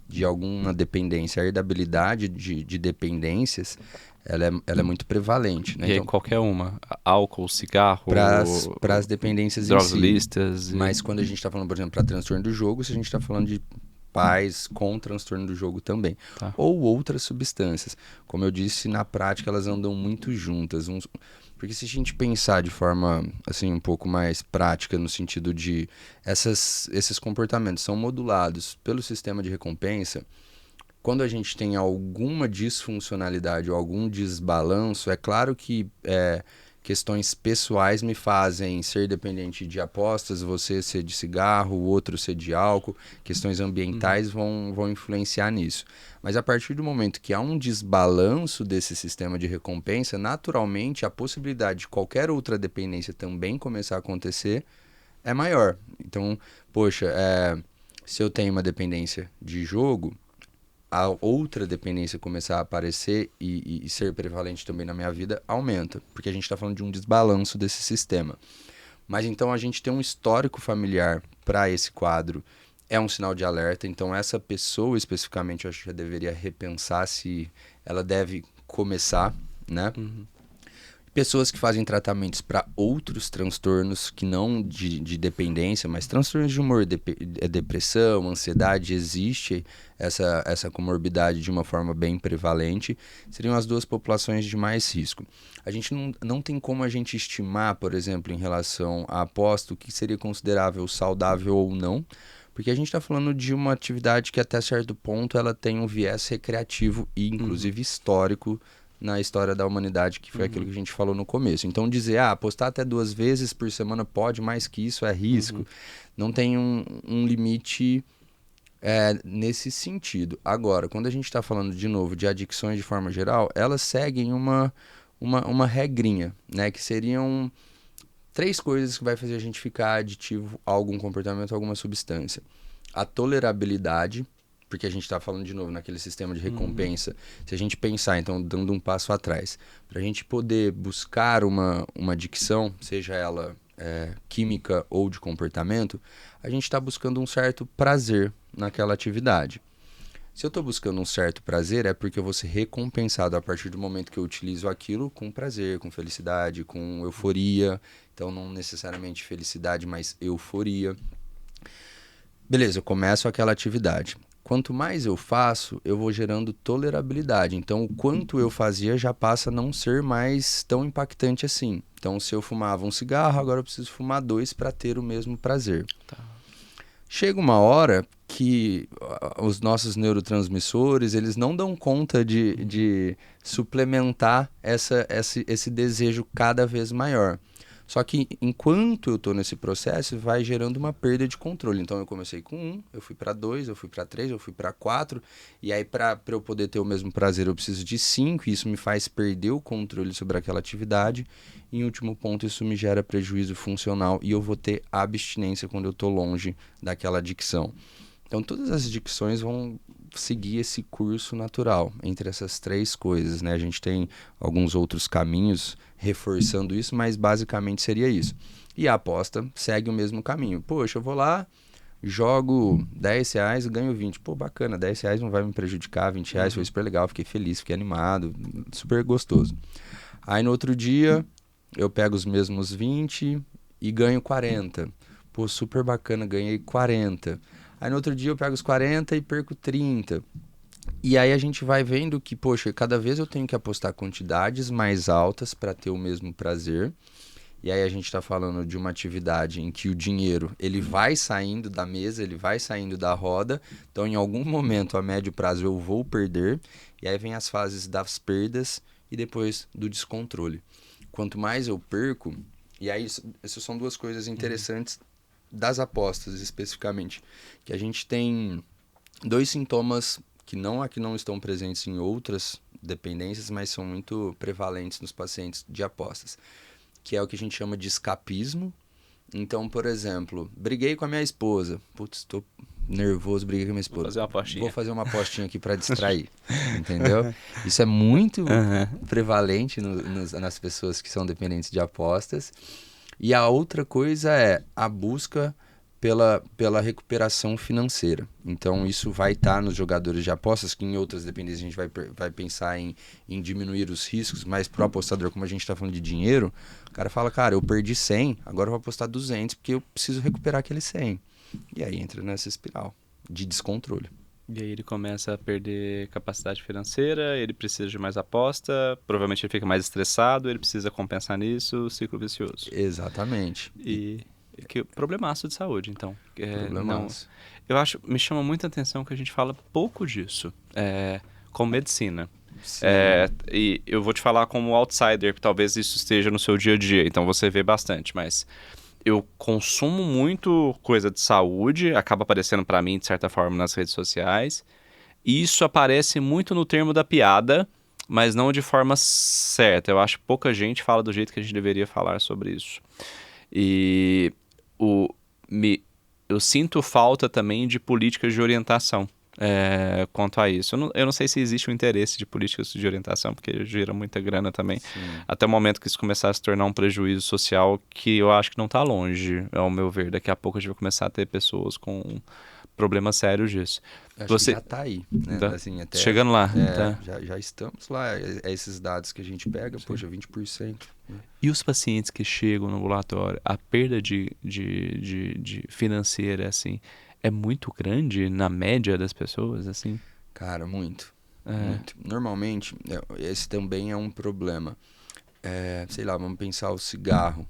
de alguma dependência, a herdabilidade de dependências, ela é muito prevalente, né?
E aí
Então,
qualquer uma, álcool, cigarro,
para as dependências em
drogas
si.
listas.
Mas quando a gente está falando, por exemplo, para transtorno do jogo, se a gente está falando de pais com transtorno do jogo também.
Tá.
Ou outras substâncias. Como eu disse, na prática elas andam muito juntas. Porque se a gente pensar de forma assim um pouco mais prática, no sentido de esses comportamentos são modulados pelo sistema de recompensa, quando a gente tem alguma disfuncionalidade ou algum desbalanço, é claro que questões pessoais me fazem ser dependente de apostas, você ser de cigarro, o outro ser de álcool, questões ambientais vão influenciar nisso. Mas a partir do momento que há um desbalanço desse sistema de recompensa, naturalmente a possibilidade de qualquer outra dependência também começar a acontecer é maior. Então, poxa, se eu tenho uma dependência de jogo, a outra dependência começar a aparecer e ser prevalente também na minha vida, aumenta. Porque a gente está falando de um desbalanço desse sistema. Mas então a gente tem um histórico familiar para esse quadro, é um sinal de alerta. Então essa pessoa especificamente, eu acho que já deveria repensar se ela deve começar, né? Pessoas que fazem tratamentos para outros transtornos que não de dependência, mas transtornos de humor, depressão, ansiedade, existe essa comorbidade de uma forma bem prevalente, seriam as duas populações de mais risco. A gente não tem como a gente estimar, por exemplo, em relação à aposta, o que seria considerável saudável ou não, porque a gente está falando de uma atividade que até certo ponto ela tem um viés recreativo e inclusive histórico na história da humanidade, que foi aquilo que a gente falou no começo. Então dizer, apostar até 2 vezes por semana pode, mais que isso é risco. Não tem um limite nesse sentido. Agora, quando a gente está falando de novo de adicções de forma geral, elas seguem uma regrinha, né? Que seriam 3 coisas que vai fazer a gente ficar aditivo a algum comportamento, a alguma substância. A tolerabilidade, porque a gente está falando de novo naquele sistema de recompensa. Se a gente pensar, então, dando um passo atrás, para a gente poder buscar uma adicção, seja ela química ou de comportamento, a gente está buscando um certo prazer naquela atividade. Se eu estou buscando um certo prazer, é porque eu vou ser recompensado a partir do momento que eu utilizo aquilo com prazer, com felicidade, com euforia. Então, não necessariamente felicidade, mas euforia. Beleza, eu começo aquela atividade. Quanto mais eu faço, eu vou gerando tolerabilidade. Então, o quanto eu fazia já passa a não ser mais tão impactante assim. Então, se eu fumava um cigarro, agora eu preciso fumar 2 para ter o mesmo prazer.
Tá.
Chega uma hora que os nossos neurotransmissores, eles não dão conta de suplementar esse desejo cada vez maior. Só que enquanto eu estou nesse processo, vai gerando uma perda de controle. Então eu comecei com 1, eu fui para 2, eu fui para 3, eu fui para 4. E aí para eu poder ter o mesmo prazer, eu preciso de 5. E isso me faz perder o controle sobre aquela atividade. E em último ponto, isso me gera prejuízo funcional. E eu vou ter abstinência quando eu estou longe daquela adicção. Então todas as adicções vão seguir esse curso natural entre essas 3 coisas, né? A gente tem alguns outros caminhos reforçando isso, mas basicamente seria isso. E a aposta segue o mesmo caminho. Poxa, eu vou lá, jogo R$ 10, ganho 20. Pô, bacana, R$ 10 não vai me prejudicar, R$ 20 foi super legal, fiquei feliz, fiquei animado, super gostoso. Aí no outro dia, eu pego os mesmos 20 e ganho 40. Pô, super bacana, ganhei 40. Aí no outro dia eu pego os 40 e perco 30. E aí a gente vai vendo que, poxa, cada vez eu tenho que apostar quantidades mais altas para ter o mesmo prazer. E aí a gente está falando de uma atividade em que o dinheiro ele vai saindo da mesa, ele vai saindo da roda. Então, em algum momento, a médio prazo, eu vou perder. E aí vem as fases das perdas e depois do descontrole. Quanto mais eu perco, e aí essas são duas coisas interessantes das apostas especificamente, que a gente tem dois sintomas que não estão presentes em outras dependências, mas são muito prevalentes nos pacientes de apostas, que é o que a gente chama de escapismo. Então, por exemplo, briguei com a minha esposa. Putz, estou nervoso, briguei com a minha esposa.
Vou fazer uma apostinha.
Vou fazer uma apostinha aqui para distrair, entendeu? Isso é muito prevalente nas pessoas que são dependentes de apostas. E a outra coisa é a busca pela recuperação financeira. Então, isso vai estar nos jogadores de apostas, que em outras dependências a gente vai pensar em diminuir os riscos, mas para o apostador, como a gente está falando de dinheiro, o cara fala, cara, eu perdi 100, agora eu vou apostar 200, porque eu preciso recuperar aquele 100. E aí entra nessa espiral de descontrole.
E aí ele começa a perder capacidade financeira, ele precisa de mais aposta, provavelmente ele fica mais estressado, ele precisa compensar nisso, ciclo vicioso.
Exatamente.
E que problemaço de saúde, então.
Problemaço.
Eu acho, me chama muita atenção que a gente fala pouco disso com medicina. E eu vou te falar como outsider, que talvez isso esteja no seu dia a dia, então você vê bastante, mas eu consumo muito coisa de saúde, acaba aparecendo pra mim de certa forma nas redes sociais, e isso aparece muito no termo da piada, mas não de forma certa. Eu acho que pouca gente fala do jeito que a gente deveria falar sobre isso. E eu sinto falta também de políticas de orientação quanto a isso. Eu não sei se existe um interesse de políticas de orientação, porque gera muita grana também.
Sim.
Até o momento que isso começar a se tornar um prejuízo social que eu acho que não está longe, ao meu ver. Daqui a pouco a gente vai começar a ter pessoas com problemas sérios disso.
Acho que já está aí, né?
Tá
assim, até,
chegando lá. Tá.
Já estamos lá. Esses dados que a gente pega, sim. Poxa, 20%.
E os pacientes que chegam no ambulatório, a perda de financeira, assim, é muito grande na média das pessoas, assim?
Cara, muito. Muito. Normalmente, esse também é um problema. Sei lá, vamos pensar o cigarro.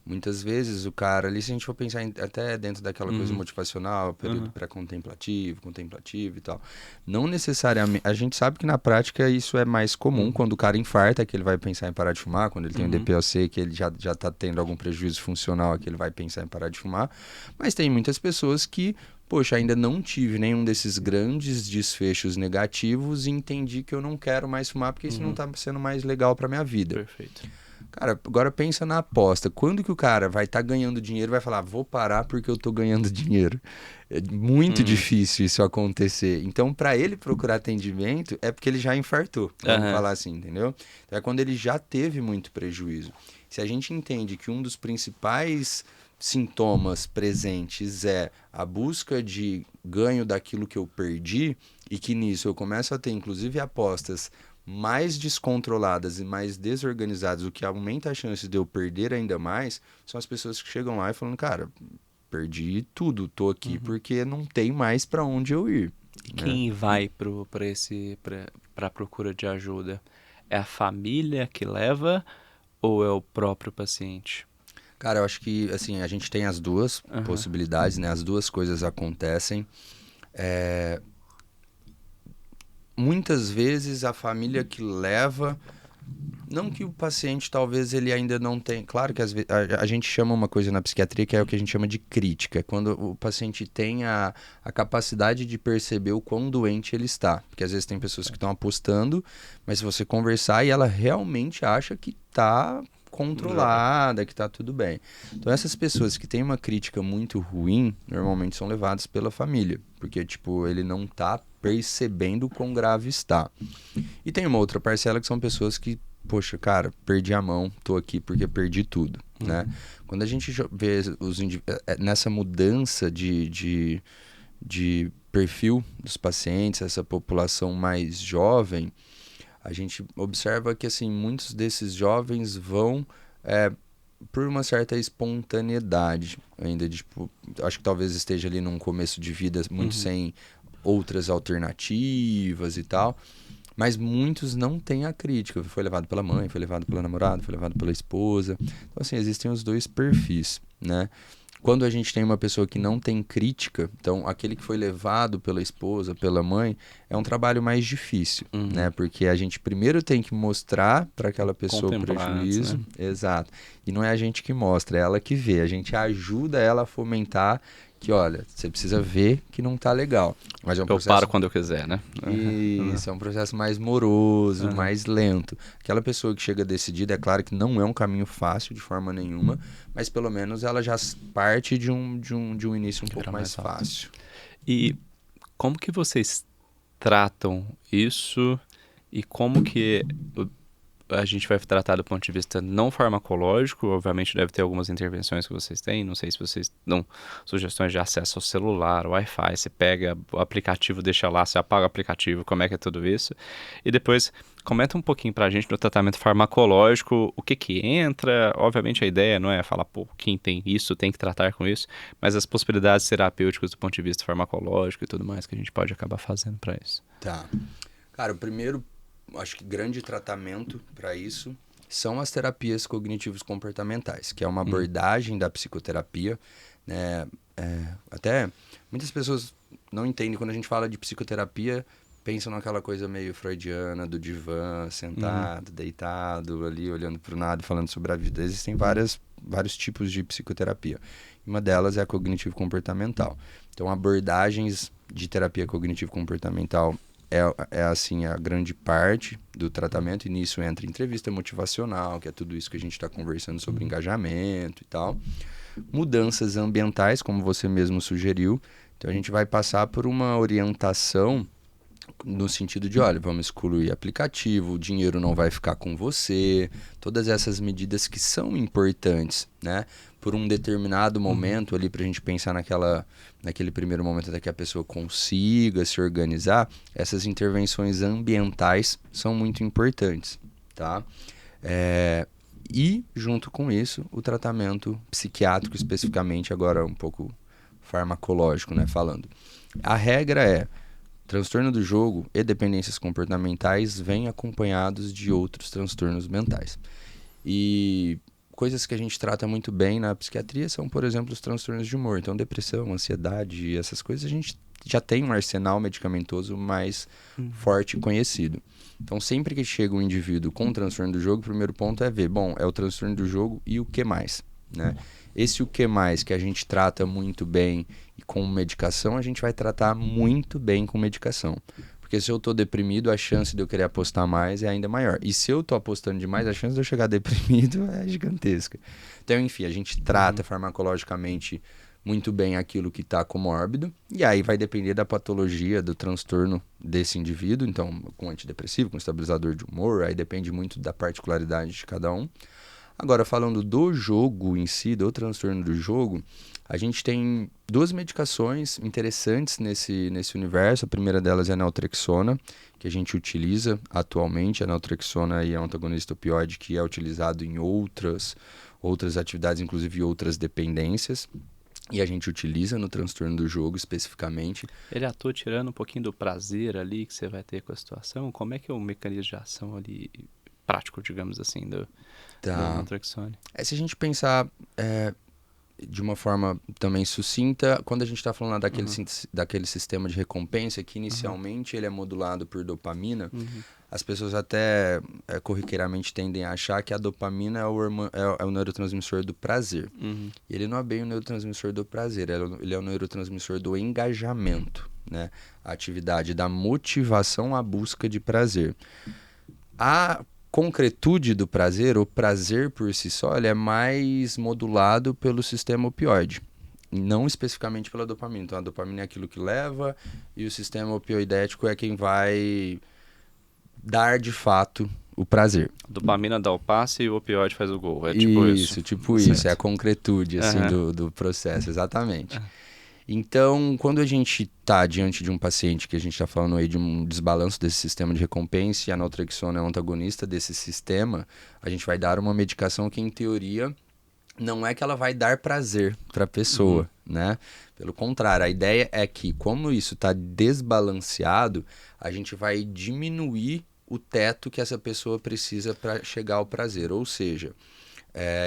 Muitas vezes o cara ali, se a gente for pensar até dentro daquela coisa motivacional, período pré-contemplativo, contemplativo e tal, não necessariamente, a gente sabe que na prática isso é mais comum, quando o cara infarta, que ele vai pensar em parar de fumar, quando ele tem um DPOC, que ele já tá tendo algum prejuízo funcional, que ele vai pensar em parar de fumar, mas tem muitas pessoas que, poxa, ainda não tive nenhum desses grandes desfechos negativos e entendi que eu não quero mais fumar porque isso não tá sendo mais legal pra minha vida.
Perfeito.
Cara, agora pensa na aposta. Quando que o cara vai estar ganhando dinheiro e vai falar, vou parar porque eu tô ganhando dinheiro? É muito difícil isso acontecer. Então, para ele procurar atendimento, é porque ele já infartou. Vamos falar assim, entendeu? Então, é quando ele já teve muito prejuízo. Se a gente entende que um dos principais sintomas presentes é a busca de ganho daquilo que eu perdi, e que nisso eu começo a ter, inclusive, apostas mais descontroladas e mais desorganizadas, o que aumenta a chance de eu perder ainda mais, são as pessoas que chegam lá e falam, cara, perdi tudo, tô aqui porque não tem mais para onde eu ir.
E quem vai para a procura de ajuda? É a família que leva ou é o próprio paciente?
Cara, eu acho que assim, a gente tem as duas possibilidades, né? As duas coisas acontecem. Muitas vezes a família que leva, não que o paciente talvez ele ainda não tenha, claro que às vezes, a gente chama uma coisa na psiquiatria que é o que a gente chama de crítica, é quando o paciente tem a capacidade de perceber o quão doente ele está, porque às vezes tem pessoas que estão apostando, mas se você conversar e ela realmente acha que está controlada, que está tudo bem. Então essas pessoas que têm uma crítica muito ruim, normalmente são levadas pela família, porque tipo, ele não está percebendo o quão grave está. E tem uma outra parcela que são pessoas que, poxa, cara, perdi a mão, tô aqui porque perdi tudo, né? Quando a gente vê nessa mudança de perfil dos pacientes, essa população mais jovem, a gente observa que, assim, muitos desses jovens vão por uma certa espontaneidade ainda, tipo, acho que talvez esteja ali num começo de vida muito sem outras alternativas e tal, mas muitos não têm a crítica. Foi levado pela mãe, foi levado pela namorada, foi levado pela esposa. Então, assim, existem os dois perfis, né? Quando a gente tem uma pessoa que não tem crítica, então aquele que foi levado pela esposa, pela mãe, é um trabalho mais difícil, né? Porque a gente primeiro tem que mostrar para aquela pessoa o
Contemplar antes,
prejuízo,
né?
exato. E não é a gente que mostra, é ela que vê. A gente ajuda ela a fomentar que, olha, você precisa ver que não tá legal. Mas é um
Eu paro
processo.
quando eu quiser, né?
Isso, é um processo mais moroso,
Aham.
mais lento. Aquela pessoa que chega decidida, é claro que não é um caminho fácil de forma nenhuma, mas pelo menos ela já parte de um início um pouco
Era
mais
mais fácil.
fácil.
E como que vocês tratam isso e como que a gente vai tratar do ponto de vista não farmacológico? Obviamente deve ter algumas intervenções que vocês têm, não sei se vocês dão sugestões de acesso ao celular, Wi-Fi, você pega o aplicativo, deixa lá, você apaga o aplicativo, como é que é tudo isso? E depois comenta um pouquinho pra gente no tratamento farmacológico, o que que entra, obviamente a ideia não é falar, pô, quem tem isso tem que tratar com isso, mas as possibilidades terapêuticas do ponto de vista farmacológico e tudo mais que a gente pode acabar fazendo pra isso.
Tá. Cara, o primeiro, acho que grande tratamento para isso são as terapias cognitivos comportamentais, que é uma abordagem da psicoterapia, né? Até muitas pessoas não entendem quando a gente fala de psicoterapia, pensam naquela coisa meio freudiana do divã, sentado, deitado ali, olhando para o nada e falando sobre a vida. Existem vários tipos de psicoterapia. Uma delas é a cognitivo comportamental. Então, abordagens de terapia cognitivo comportamental é assim a grande parte do tratamento, e nisso entra entrevista motivacional, que é tudo isso que a gente está conversando sobre engajamento e tal. Mudanças ambientais, como você mesmo sugeriu. Então a gente vai passar por uma orientação no sentido de, olha, vamos excluir aplicativo, o dinheiro não vai ficar com você, todas essas medidas que são importantes, né? Por um determinado momento ali, para a gente pensar naquele primeiro momento até que a pessoa consiga se organizar, essas intervenções ambientais são muito importantes, tá? E, junto com isso, o tratamento psiquiátrico, especificamente, agora um pouco farmacológico, né, falando. A regra é, transtorno do jogo e dependências comportamentais vêm acompanhados de outros transtornos mentais. E coisas que a gente trata muito bem na psiquiatria são, por exemplo, os transtornos de humor. Então, depressão, ansiedade, essas coisas a gente já tem um arsenal medicamentoso mais forte e conhecido. Então, sempre que chega um indivíduo com transtorno do jogo, o primeiro ponto é ver, bom, é o transtorno do jogo e o que mais, né? Esse o que mais que a gente trata muito bem e com medicação, a gente vai tratar muito bem com medicação. Porque se eu tô deprimido, a chance de eu querer apostar mais é ainda maior. E se eu tô apostando demais, a chance de eu chegar deprimido é gigantesca. Então, enfim, a gente trata farmacologicamente muito bem aquilo que está comórbido, e aí vai depender da patologia, do transtorno desse indivíduo, então com antidepressivo, com estabilizador de humor, aí depende muito da particularidade de cada um. Agora, falando do jogo em si, do transtorno do jogo, a gente tem duas medicações interessantes nesse universo. A primeira delas é a naltrexona, que a gente utiliza atualmente. A naltrexona é um antagonista opioide que é utilizado em outras atividades, inclusive outras dependências. E a gente utiliza no transtorno do jogo especificamente.
Ele atua tirando um pouquinho do prazer ali que você vai ter com a situação? Como é que é o mecanismo de ação ali prático, digamos assim, do naltrexone?
Se a gente pensar de uma forma também sucinta, quando a gente está falando daquele sistema de recompensa, que inicialmente ele é modulado por dopamina, as pessoas até corriqueiramente tendem a achar que a dopamina é o neurotransmissor do prazer. E ele não é bem o neurotransmissor do prazer, ele é o neurotransmissor do engajamento, né? A atividade da motivação à busca de prazer. A concretude do prazer, o prazer por si só, ele é mais modulado pelo sistema opioide, não especificamente pela dopamina. Então a dopamina é aquilo que leva, e o sistema opioidético é quem vai dar de fato o prazer.
A dopamina dá o passe e o opioide faz o gol. É tipo isso.
Tipo
Certo.
isso. É a concretude, assim, do processo, exatamente. Então, quando a gente está diante de um paciente que a gente está falando aí de um desbalanço desse sistema de recompensa e a naltrexona é um antagonista desse sistema, a gente vai dar uma medicação que, em teoria, não é que ela vai dar prazer para a pessoa, né? Pelo contrário, a ideia é que, como isso está desbalanceado, a gente vai diminuir o teto que essa pessoa precisa para chegar ao prazer. Ou seja,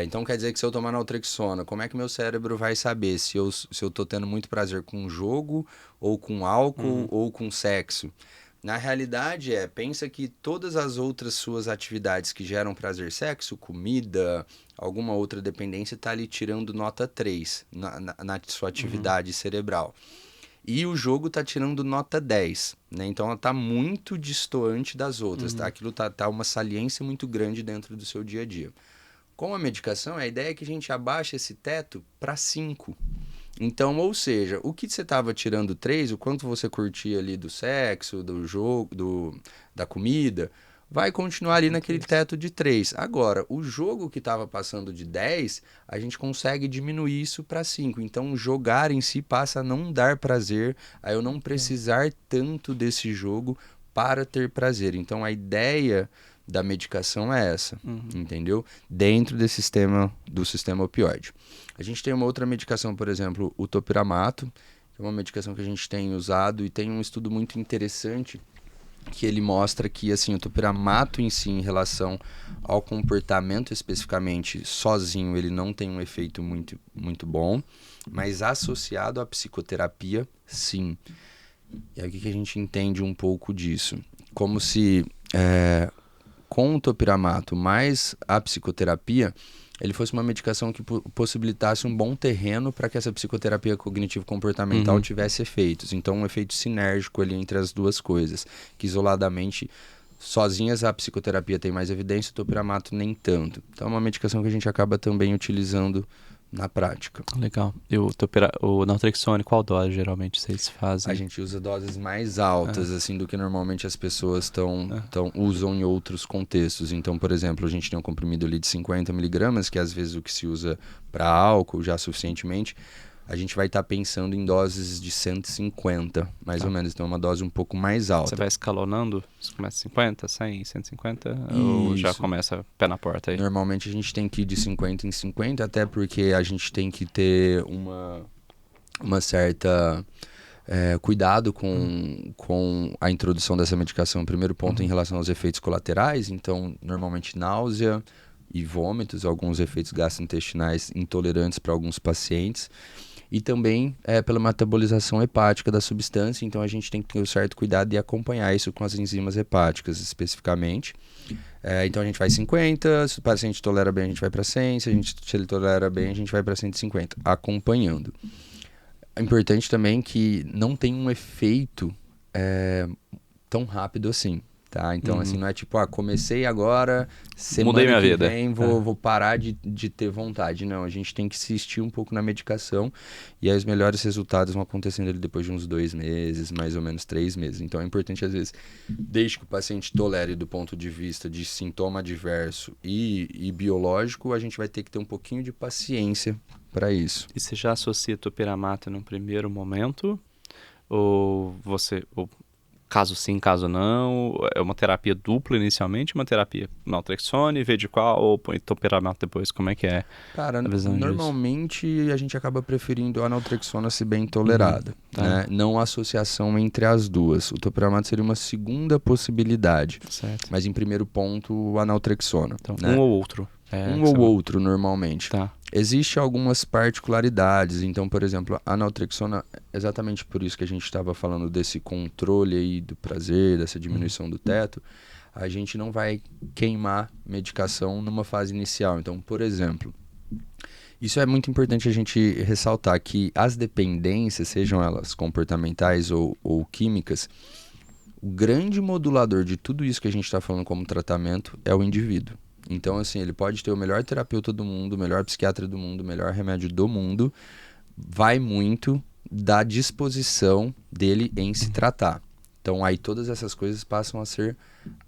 então quer dizer que se eu tomar naltrexona, como é que meu cérebro vai saber se eu tô tendo muito prazer com jogo, ou com álcool, ou com sexo? Na realidade pensa que todas as outras suas atividades que geram prazer, sexo, comida, alguma outra dependência, tá ali tirando nota 3 na sua atividade cerebral. E o jogo tá tirando nota 10, né? Então ela tá muito distoante das outras, tá? Aquilo tá uma saliência muito grande dentro do seu dia a dia. Com a medicação, a ideia é que a gente abaixe esse teto para 5. Então, ou seja, o que você estava tirando 3, o quanto você curtia ali do sexo, do jogo, da comida, vai continuar ali naquele teto de 3. Agora, o jogo que estava passando de 10, a gente consegue diminuir isso para 5. Então, jogar em si passa a não dar prazer, a eu não precisar tanto desse jogo para ter prazer. Então, a ideia da medicação é essa, entendeu? Dentro do sistema opioide. A gente tem uma outra medicação, por exemplo, o topiramato, que é uma medicação que a gente tem usado e tem um estudo muito interessante que ele mostra que assim, o topiramato em si, em relação ao comportamento especificamente, sozinho, ele não tem um efeito muito, muito bom, mas associado à psicoterapia, sim. E aí o que a gente entende um pouco disso? Como se com o topiramato mais a psicoterapia, ele fosse uma medicação que possibilitasse um bom terreno para que essa psicoterapia cognitivo-comportamental tivesse efeitos. Então, um efeito sinérgico ali entre as duas coisas, que isoladamente, sozinhas a psicoterapia tem mais evidência, o topiramato nem tanto. Então, é uma medicação que a gente acaba também utilizando na prática.
Legal. E o naltrexone, qual dose geralmente vocês fazem?
A gente usa doses mais altas assim do que normalmente as pessoas usam em outros contextos. Então, por exemplo, a gente tem um comprimido ali de 50 miligramas, que é às vezes o que se usa para álcool já suficientemente. A gente vai estar pensando em doses de 150, mais ou menos. Então, é uma dose um pouco mais alta.
Você vai escalonando? Você começa 50, 100, 150? Ou já começa pé na porta aí?
Normalmente a gente tem que ir de 50 em 50, até porque a gente tem que ter uma certa cuidado com a introdução dessa medicação. Primeiro ponto em relação aos efeitos colaterais. Então, normalmente náusea e vômitos, alguns efeitos gastrointestinais intolerantes para alguns pacientes. E também pela metabolização hepática da substância, então a gente tem que ter um certo cuidado e acompanhar isso com as enzimas hepáticas especificamente. Então a gente vai 50, se o paciente tolera bem a gente vai para 100, se ele tolera bem a gente vai para 150, acompanhando. É importante também que não tem um efeito tão rápido assim. Tá? Então, assim, não é tipo, comecei agora,
Mudei minha
semana que
vida.
vem vou parar de ter vontade. Não, a gente tem que insistir um pouco na medicação e aí os melhores resultados vão acontecendo ali depois de uns 2 meses, mais ou menos 3 meses. Então, é importante, às vezes, desde que o paciente tolere do ponto de vista de sintoma adverso e biológico, a gente vai ter que ter um pouquinho de paciência para isso.
E você já associa topiramato no primeiro momento? Ou caso sim, caso não, é uma terapia dupla inicialmente, uma terapia naltrexone, vê de qual, ou põe topiramato depois, como é que é?
Cara,
a visão
normalmente a gente acaba preferindo a naltrexona se bem tolerada, né? Não a associação entre as duas. O topiramato seria uma segunda possibilidade,
Certo.
mas em primeiro ponto a naltrexona.
Então,
né?
um ou outro.
Outro normalmente.
Tá.
Existem algumas particularidades, então, por exemplo, a naltrexona, exatamente por isso que a gente estava falando desse controle aí do prazer, dessa diminuição do teto, a gente não vai queimar medicação numa fase inicial. Então, por exemplo, isso é muito importante a gente ressaltar, que as dependências, sejam elas comportamentais ou químicas, o grande modulador de tudo isso que a gente está falando como tratamento é o indivíduo. Então, assim, ele pode ter o melhor terapeuta do mundo, o melhor psiquiatra do mundo, o melhor remédio do mundo. Vai muito da disposição dele em se tratar. Então aí todas essas coisas passam a ser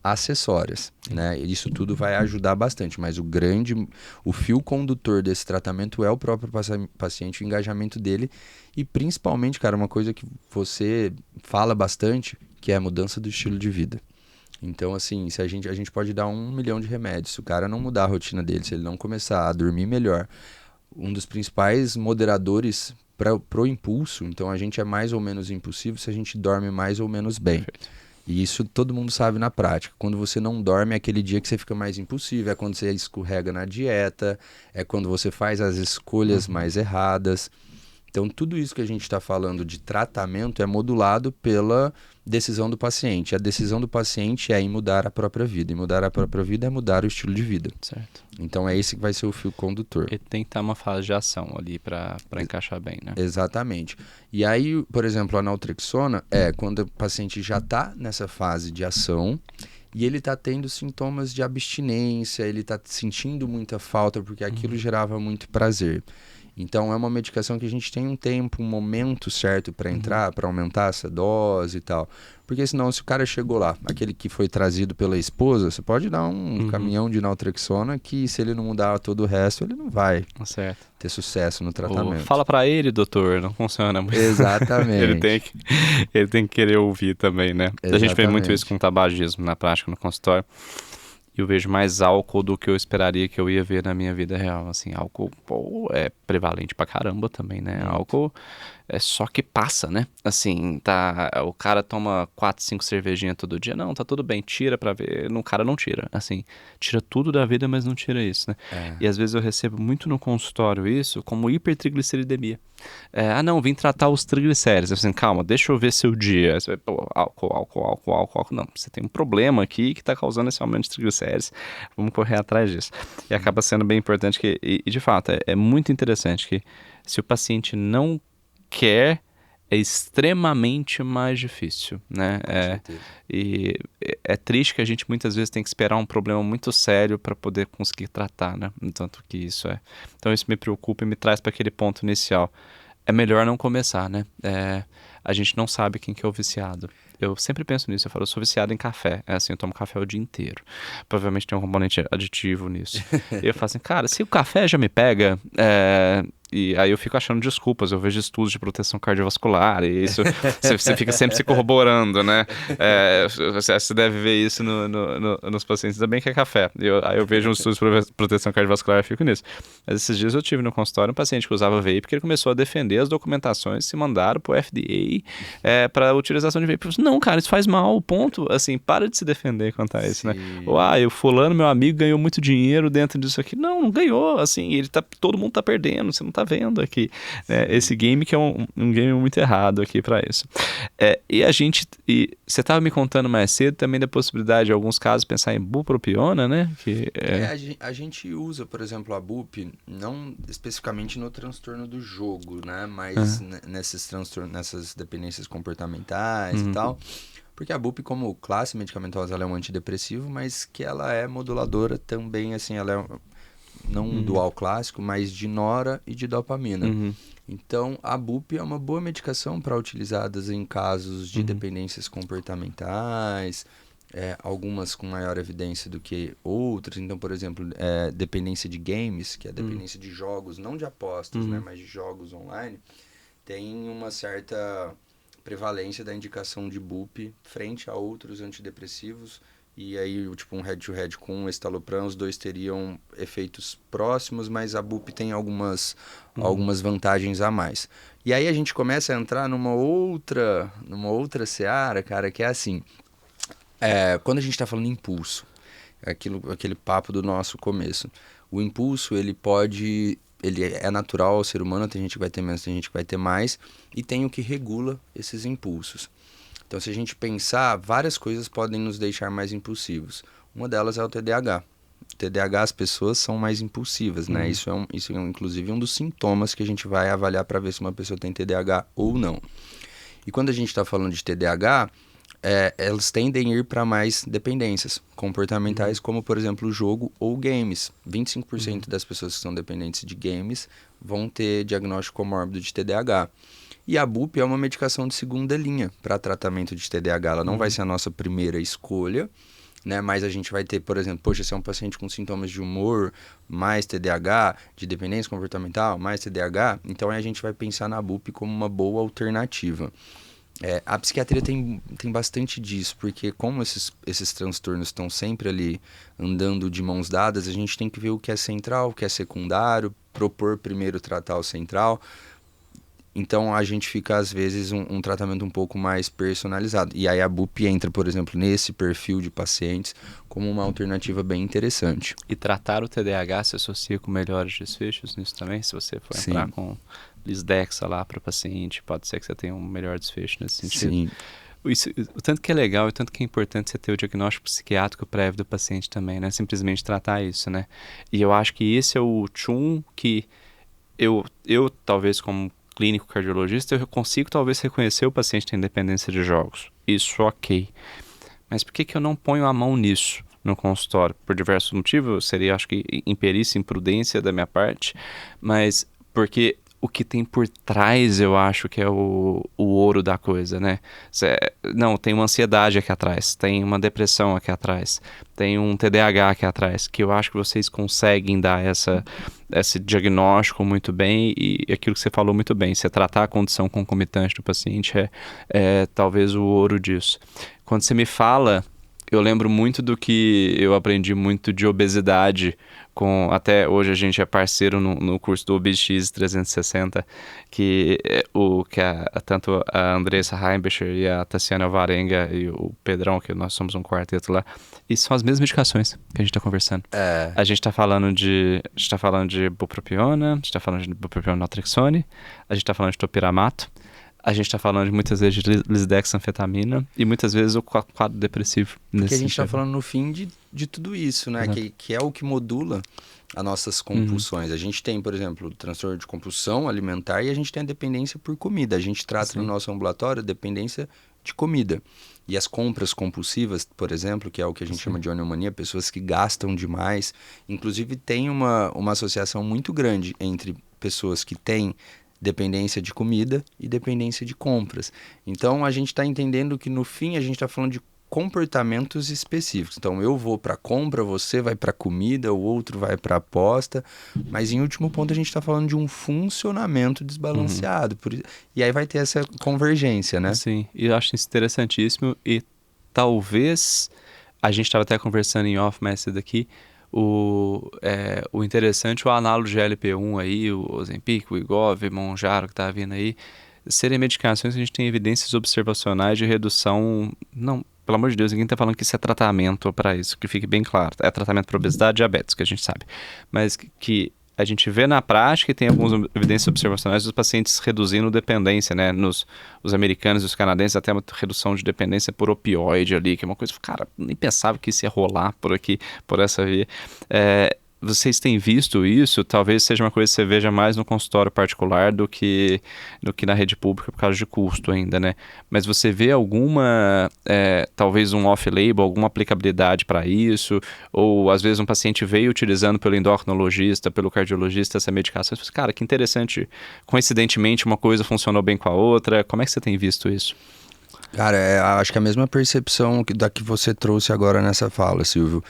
acessórias, né? Isso tudo vai ajudar bastante, mas o fio condutor desse tratamento é o próprio paciente, o engajamento dele e principalmente, cara, uma coisa que você fala bastante, que é a mudança do estilo de vida. Então, assim, se a gente pode dar 1 milhão de remédios, se o cara não mudar a rotina dele, se ele não começar a dormir melhor, um dos principais moderadores para o impulso, então a gente é mais ou menos impulsivo se a gente dorme mais ou menos bem.
Perfeito.
E isso todo mundo sabe na prática. Quando você não dorme é aquele dia que você fica mais impulsivo, é quando você escorrega na dieta, é quando você faz as escolhas mais erradas. Então, tudo isso que a gente está falando de tratamento é modulado pela decisão do paciente. A decisão do paciente é em mudar a própria vida. E mudar a própria vida é mudar o estilo de vida.
Certo.
Então, é esse que vai ser o fio condutor.
E tem que estar uma fase de ação ali para encaixar bem, né?
Exatamente. E aí, por exemplo, a naltrexona é quando o paciente já está nessa fase de ação e ele está tendo sintomas de abstinência, ele está sentindo muita falta porque aquilo gerava muito prazer. Então, é uma medicação que a gente tem um tempo, um momento certo para entrar, para aumentar essa dose e tal. Porque senão, se o cara chegou lá, aquele que foi trazido pela esposa, você pode dar um caminhão de naltrexona que se ele não mudar todo o resto, ele não vai
Certo.
ter sucesso no tratamento.
Fala pra ele, doutor, não funciona muito.
Exatamente.
ele tem que querer ouvir também, né? A gente vê muito isso com tabagismo na prática, no consultório. E eu vejo mais álcool do que eu esperaria que eu ia ver na minha vida real. Assim, álcool é prevalente pra caramba também, né? Álcool é só que passa, né? Assim, o cara toma 4, 5 cervejinhas todo dia. Não, tá tudo bem, tira pra ver. O cara não tira. Assim, tira tudo da vida, mas não tira isso, né? E às vezes eu recebo muito no consultório isso como hipertrigliceridemia. Não, vim tratar os triglicéridos. Eu assim, calma, deixa eu ver seu dia. Você vai, álcool. Não, você tem um problema aqui que tá causando esse aumento de triglicéridos. Vamos correr atrás disso. E acaba sendo bem importante que, e de fato, é muito interessante que se o paciente não quer, é extremamente mais difícil, né? E é triste que a gente muitas vezes tem que esperar um problema muito sério para poder conseguir tratar, né? Tanto que isso é. Então isso me preocupa e me traz para aquele ponto inicial. É melhor não começar, né? A gente não sabe quem que é o viciado. Eu sempre penso nisso, eu falo, eu sou viciado em café. É assim, eu tomo café o dia inteiro. Provavelmente tem um componente aditivo nisso. E eu falo assim, cara, se o café já me pega, e aí eu fico achando desculpas, eu vejo estudos de proteção cardiovascular, e isso você fica sempre se corroborando, né? Você deve ver isso nos pacientes, ainda bem que é café. Aí eu vejo uns estudos de proteção cardiovascular e fico nisso. Mas esses dias eu tive no consultório um paciente que usava vape, porque ele começou a defender as documentações que se mandaram pro FDA para utilização de vape. Eu falei, não, cara, isso faz mal, ponto. Assim, para de se defender quanto a isso, né? O fulano, meu amigo, ganhou muito dinheiro dentro disso aqui. Não ganhou, assim, todo mundo tá perdendo, você não tá vendo aqui, né? Esse game que é um game muito errado aqui para isso. E você tava me contando mais cedo também da possibilidade, em alguns casos, pensar em bupropiona, né?
A gente usa, por exemplo, a BUP, não especificamente no transtorno do jogo, né? Mas nessas dependências comportamentais e tal. Porque a BUP, como classe medicamentosa, ela é um antidepressivo, mas que ela é moduladora também, assim, ela é não um dual clássico, mas de nora e de dopamina. Então, a BUP é uma boa medicação para utilizadas em casos de dependências comportamentais, algumas com maior evidência do que outras. Então, por exemplo, dependência de games, que é a dependência de jogos, não de apostas, né, mas de jogos online, tem uma certa prevalência da indicação de BUP frente a outros antidepressivos. E aí, tipo, um head-to-head com o estalopram, os dois teriam efeitos próximos, mas a BUP tem algumas vantagens a mais. E aí a gente começa a entrar numa outra seara, cara, que é assim, quando a gente está falando em impulso, aquele papo do nosso começo, o impulso, ele é natural ao ser humano, tem gente que vai ter menos, tem gente que vai ter mais, e tem o que regula esses impulsos. Então, se a gente pensar, várias coisas podem nos deixar mais impulsivos. Uma delas é o TDAH. O TDAH, as pessoas são mais impulsivas, né? Isso é inclusive um dos sintomas que a gente vai avaliar para ver se uma pessoa tem TDAH ou não. E quando a gente está falando de TDAH, elas tendem a ir para mais dependências comportamentais, como, por exemplo, o jogo ou games. 25% das pessoas que são dependentes de games vão ter diagnóstico comórbido de TDAH. E a BUP é uma medicação de segunda linha para tratamento de TDAH. Ela não vai ser a nossa primeira escolha, né? Mas a gente vai ter, por exemplo, poxa, se é um paciente com sintomas de humor, mais TDAH, de dependência comportamental, mais TDAH, então aí a gente vai pensar na BUP como uma boa alternativa. A psiquiatria tem bastante disso, porque como esses transtornos estão sempre ali andando de mãos dadas, a gente tem que ver o que é central, o que é secundário, propor primeiro tratar o central. Então a gente fica, às vezes, um tratamento um pouco mais personalizado. E aí a BUP entra, por exemplo, nesse perfil de pacientes como uma alternativa bem interessante.
E tratar o TDAH se associa com melhores desfechos nisso também? Se você for entrar com Lisdexa lá para o paciente, pode ser que você tenha um melhor desfecho nesse sentido.
Sim.
O tanto que é legal, o tanto que é importante você ter o diagnóstico psiquiátrico prévio do paciente também, né? Simplesmente tratar isso, né? E eu acho que esse é o tchum que eu talvez como clínico cardiologista, eu consigo talvez reconhecer o paciente tem dependência de jogos. Isso, ok. Mas por que eu não ponho a mão nisso no consultório? Por diversos motivos, seria, acho que, imperícia, imprudência da minha parte, mas porque o que tem por trás, eu acho que é o ouro da coisa, né? Não, tem uma ansiedade aqui atrás, tem uma depressão aqui atrás, tem um TDAH aqui atrás, que eu acho que vocês conseguem dar esse diagnóstico muito bem, e aquilo que você falou muito bem, você tratar a condição concomitante do paciente é talvez o ouro disso. Quando você me fala, eu lembro muito do que eu aprendi muito de obesidade, até hoje a gente é parceiro no curso do OBX 360, que tanto a Andressa Heimbecher e a Tassiana Alvarenga e o Pedrão, que nós somos um quarteto lá, e são as mesmas medicações que a gente está conversando. A gente está falando de bupropiona, a gente está falando de bupropiona naltrexone, a gente está falando de topiramato, a gente está falando muitas vezes de lisdexanfetamina e muitas vezes o quadro depressivo.
Porque a gente está falando no fim de tudo isso, né? Que é o que modula as nossas compulsões. A gente tem, por exemplo, o transtorno de compulsão alimentar e a gente tem a dependência por comida. A gente trata no nosso ambulatório a dependência de comida. E as compras compulsivas, por exemplo, que é o que a gente chama de oniomania, pessoas que gastam demais. Inclusive tem uma associação muito grande entre pessoas que têm dependência de comida e dependência de compras. Então, a gente está entendendo que, no fim, a gente está falando de comportamentos específicos. Então, eu vou para compra, você vai para comida, o outro vai para aposta, mas, em último ponto, a gente está falando de um funcionamento desbalanceado. E aí vai ter essa convergência, né?
Sim, e eu acho isso interessantíssimo e talvez, a gente estava até conversando em off, mas esse daqui, o interessante, o análogo de GLP-1 aí, o Ozempic, o Wegovy, o Mounjaro que tá vindo aí, serem medicações que a gente tem evidências observacionais de redução. Não, pelo amor de Deus, ninguém tá falando que isso é tratamento para isso, que fique bem claro. É tratamento para obesidade e diabetes, que a gente sabe. Mas que a gente vê na prática e tem algumas evidências observacionais dos pacientes reduzindo dependência, né? Os americanos e os canadenses até uma redução de dependência por opioide ali, que é uma coisa, cara, nem pensava que isso ia rolar por aqui, por essa via. Vocês têm visto isso? Talvez seja uma coisa que você veja mais no consultório particular do que na rede pública por causa de custo ainda, né? Mas você vê alguma, talvez um off-label, alguma aplicabilidade para isso? Ou às vezes um paciente veio utilizando pelo endocrinologista, pelo cardiologista essa medicação. Você fala, cara, que interessante. Coincidentemente uma coisa funcionou bem com a outra. Como é que você tem visto isso?
Cara, acho que a mesma percepção da que você trouxe agora nessa fala, Silvio.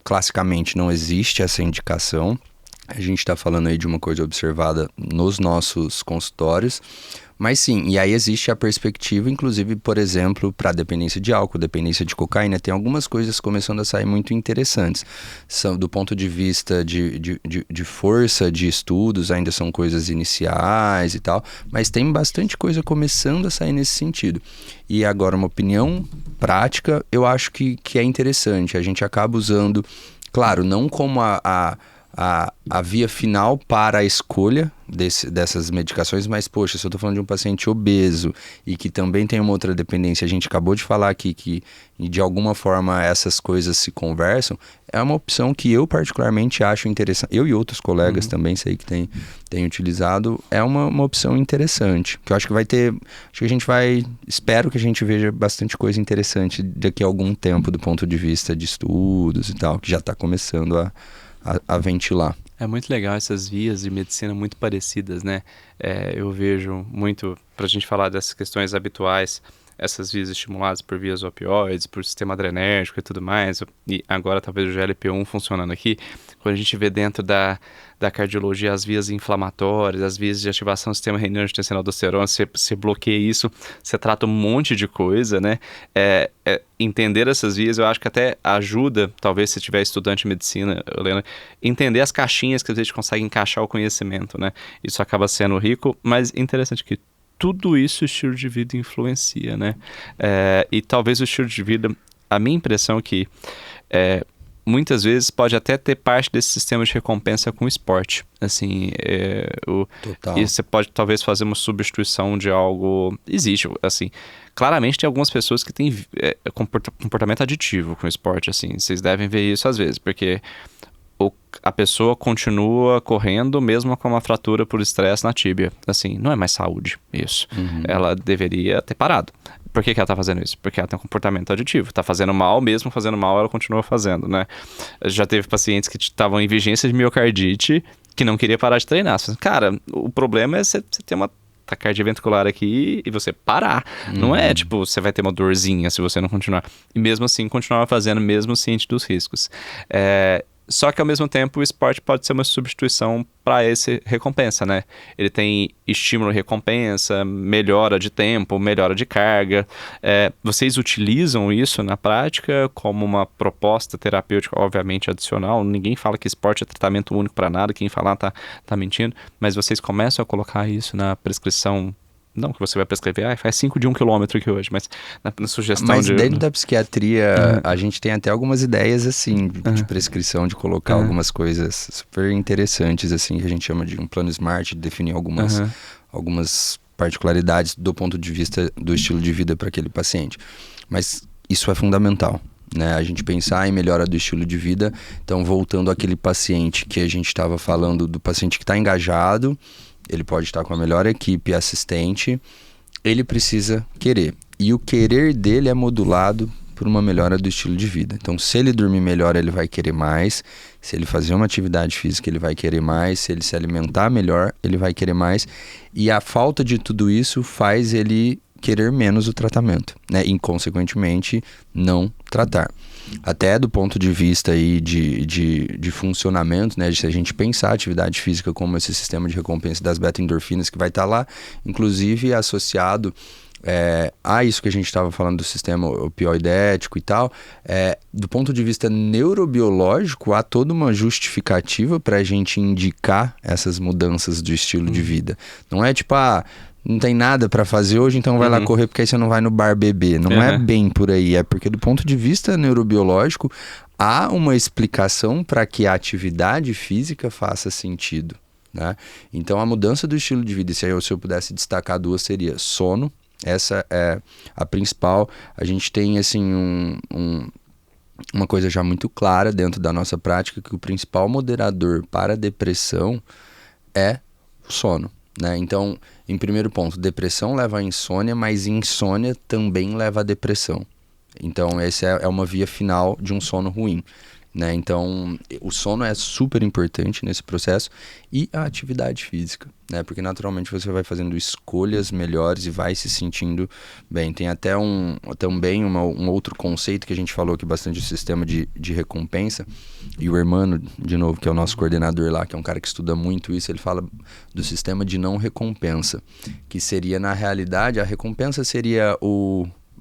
Classicamente não existe essa indicação. A gente está falando aí de uma coisa observada nos nossos consultórios. Mas sim, e aí existe a perspectiva, inclusive, por exemplo, para dependência de álcool, dependência de cocaína, tem algumas coisas começando a sair muito interessantes. Do ponto de vista de força de estudos, ainda são coisas iniciais e tal, mas tem bastante coisa começando a sair nesse sentido. E agora, uma opinião prática, eu acho que é interessante. A gente acaba usando, claro, não como a via final para a escolha dessas medicações, mas, poxa, se eu estou falando de um paciente obeso e que também tem uma outra dependência, a gente acabou de falar aqui que de alguma forma essas coisas se conversam, é uma opção que eu particularmente acho interessante. Eu e outros colegas também, sei que têm utilizado, é uma opção interessante, que eu acho que vai ter, acho que a gente espero que a gente veja bastante coisa interessante daqui a algum tempo do ponto de vista de estudos e tal, que já está começando a ventilar.
É muito legal essas vias de medicina muito parecidas, né? Eu vejo muito, para a gente falar dessas questões habituais, essas vias estimuladas por vias opioides, por sistema adrenérgico e tudo mais, e agora talvez o GLP-1 funcionando aqui, quando a gente vê dentro da cardiologia as vias inflamatórias, as vias de ativação do sistema renina-angiotensina aldosterona, você bloqueia isso, você trata um monte de coisa, né? Entender essas vias, eu acho que até ajuda, talvez se tiver estudante de medicina, Helena, entender as caixinhas que a gente consegue encaixar o conhecimento, né? Isso acaba sendo rico, mas interessante que tudo isso o estilo de vida influencia, né? E talvez o estilo de vida, a minha impressão é que muitas vezes pode até ter parte desse sistema de recompensa com o esporte. Assim, e
Total.
você pode talvez fazer uma substituição de algo. Existe, assim. Claramente tem algumas pessoas que têm comportamento aditivo com o esporte, assim. Vocês devem ver isso às vezes, porque a pessoa continua correndo mesmo com uma fratura por estresse na tíbia. Assim, não é mais saúde isso.
Uhum.
Ela deveria ter parado. Por que ela tá fazendo isso? Porque ela tem um comportamento aditivo. Tá fazendo mal, mesmo fazendo mal, ela continua fazendo, né? Já teve pacientes que estavam em vigência de miocardite que não queria parar de treinar. Você fala, cara, o problema é você ter uma taquicardia ventricular aqui e você parar. Não é
Uhum.
tipo, você vai ter uma dorzinha se você não continuar. E mesmo assim, continuar fazendo, mesmo ciente dos riscos. Só que ao mesmo tempo o esporte pode ser uma substituição para esse recompensa, né? Ele tem estímulo e recompensa, melhora de tempo, melhora de carga. Vocês utilizam isso na prática como uma proposta terapêutica, obviamente adicional? Ninguém fala que esporte é tratamento único para nada, quem falar tá mentindo, mas vocês começam a colocar isso na prescrição. Não que você vai prescrever, faz 5 de 1 quilômetro aqui hoje, mas na sugestão
Mas
de.
dentro da psiquiatria,
Aham,
a gente tem até algumas ideias, assim, de
aham,
prescrição, de colocar
aham,
algumas coisas super interessantes, assim, que a gente chama de um plano SMART, de definir
aham.
algumas particularidades do ponto de vista do estilo de vida para aquele paciente. Mas isso é fundamental, né? A gente pensar em melhora do estilo de vida. Então, voltando àquele paciente que a gente estava falando, do paciente que está engajado, ele pode estar com a melhor equipe assistente, ele precisa querer. E o querer dele é modulado por uma melhora do estilo de vida. Então, se ele dormir melhor, ele vai querer mais. Se ele fazer uma atividade física, ele vai querer mais. Se ele se alimentar melhor, ele vai querer mais. E a falta de tudo isso faz ele querer menos o tratamento, né? E, consequentemente, não tratar. Até do ponto de vista aí de funcionamento, né? De se a gente pensar a atividade física como esse sistema de recompensa das beta-endorfinas que vai estar lá, inclusive associado a isso que a gente estava falando do sistema opioidético e tal, do ponto de vista neurobiológico, há toda uma justificativa para a gente indicar essas mudanças de estilo de vida. Não é tipo, não tem nada para fazer hoje, então vai lá
Uhum.
correr porque aí você não vai no bar beber. Não é
Aham.
bem por aí, é porque do ponto de vista neurobiológico, há uma explicação para que a atividade física faça sentido, né? Então a mudança do estilo de vida, se eu pudesse destacar duas, seria sono. Essa é a principal. A gente tem assim uma coisa já muito clara dentro da nossa prática, que o principal moderador para a depressão é o sono, né? Então, em primeiro ponto, depressão leva à insônia, mas insônia também leva à depressão. Então, essa é uma via final de um sono ruim, né? Então, o sono é super importante nesse processo e a atividade física, né? Porque naturalmente você vai fazendo escolhas melhores e vai se sentindo bem. Tem até também um outro conceito que a gente falou aqui bastante, o sistema de recompensa. E o Hermano, de novo, que é o nosso coordenador lá, que é um cara que estuda muito isso, ele fala do sistema de não recompensa, que seria, na realidade, a recompensa seria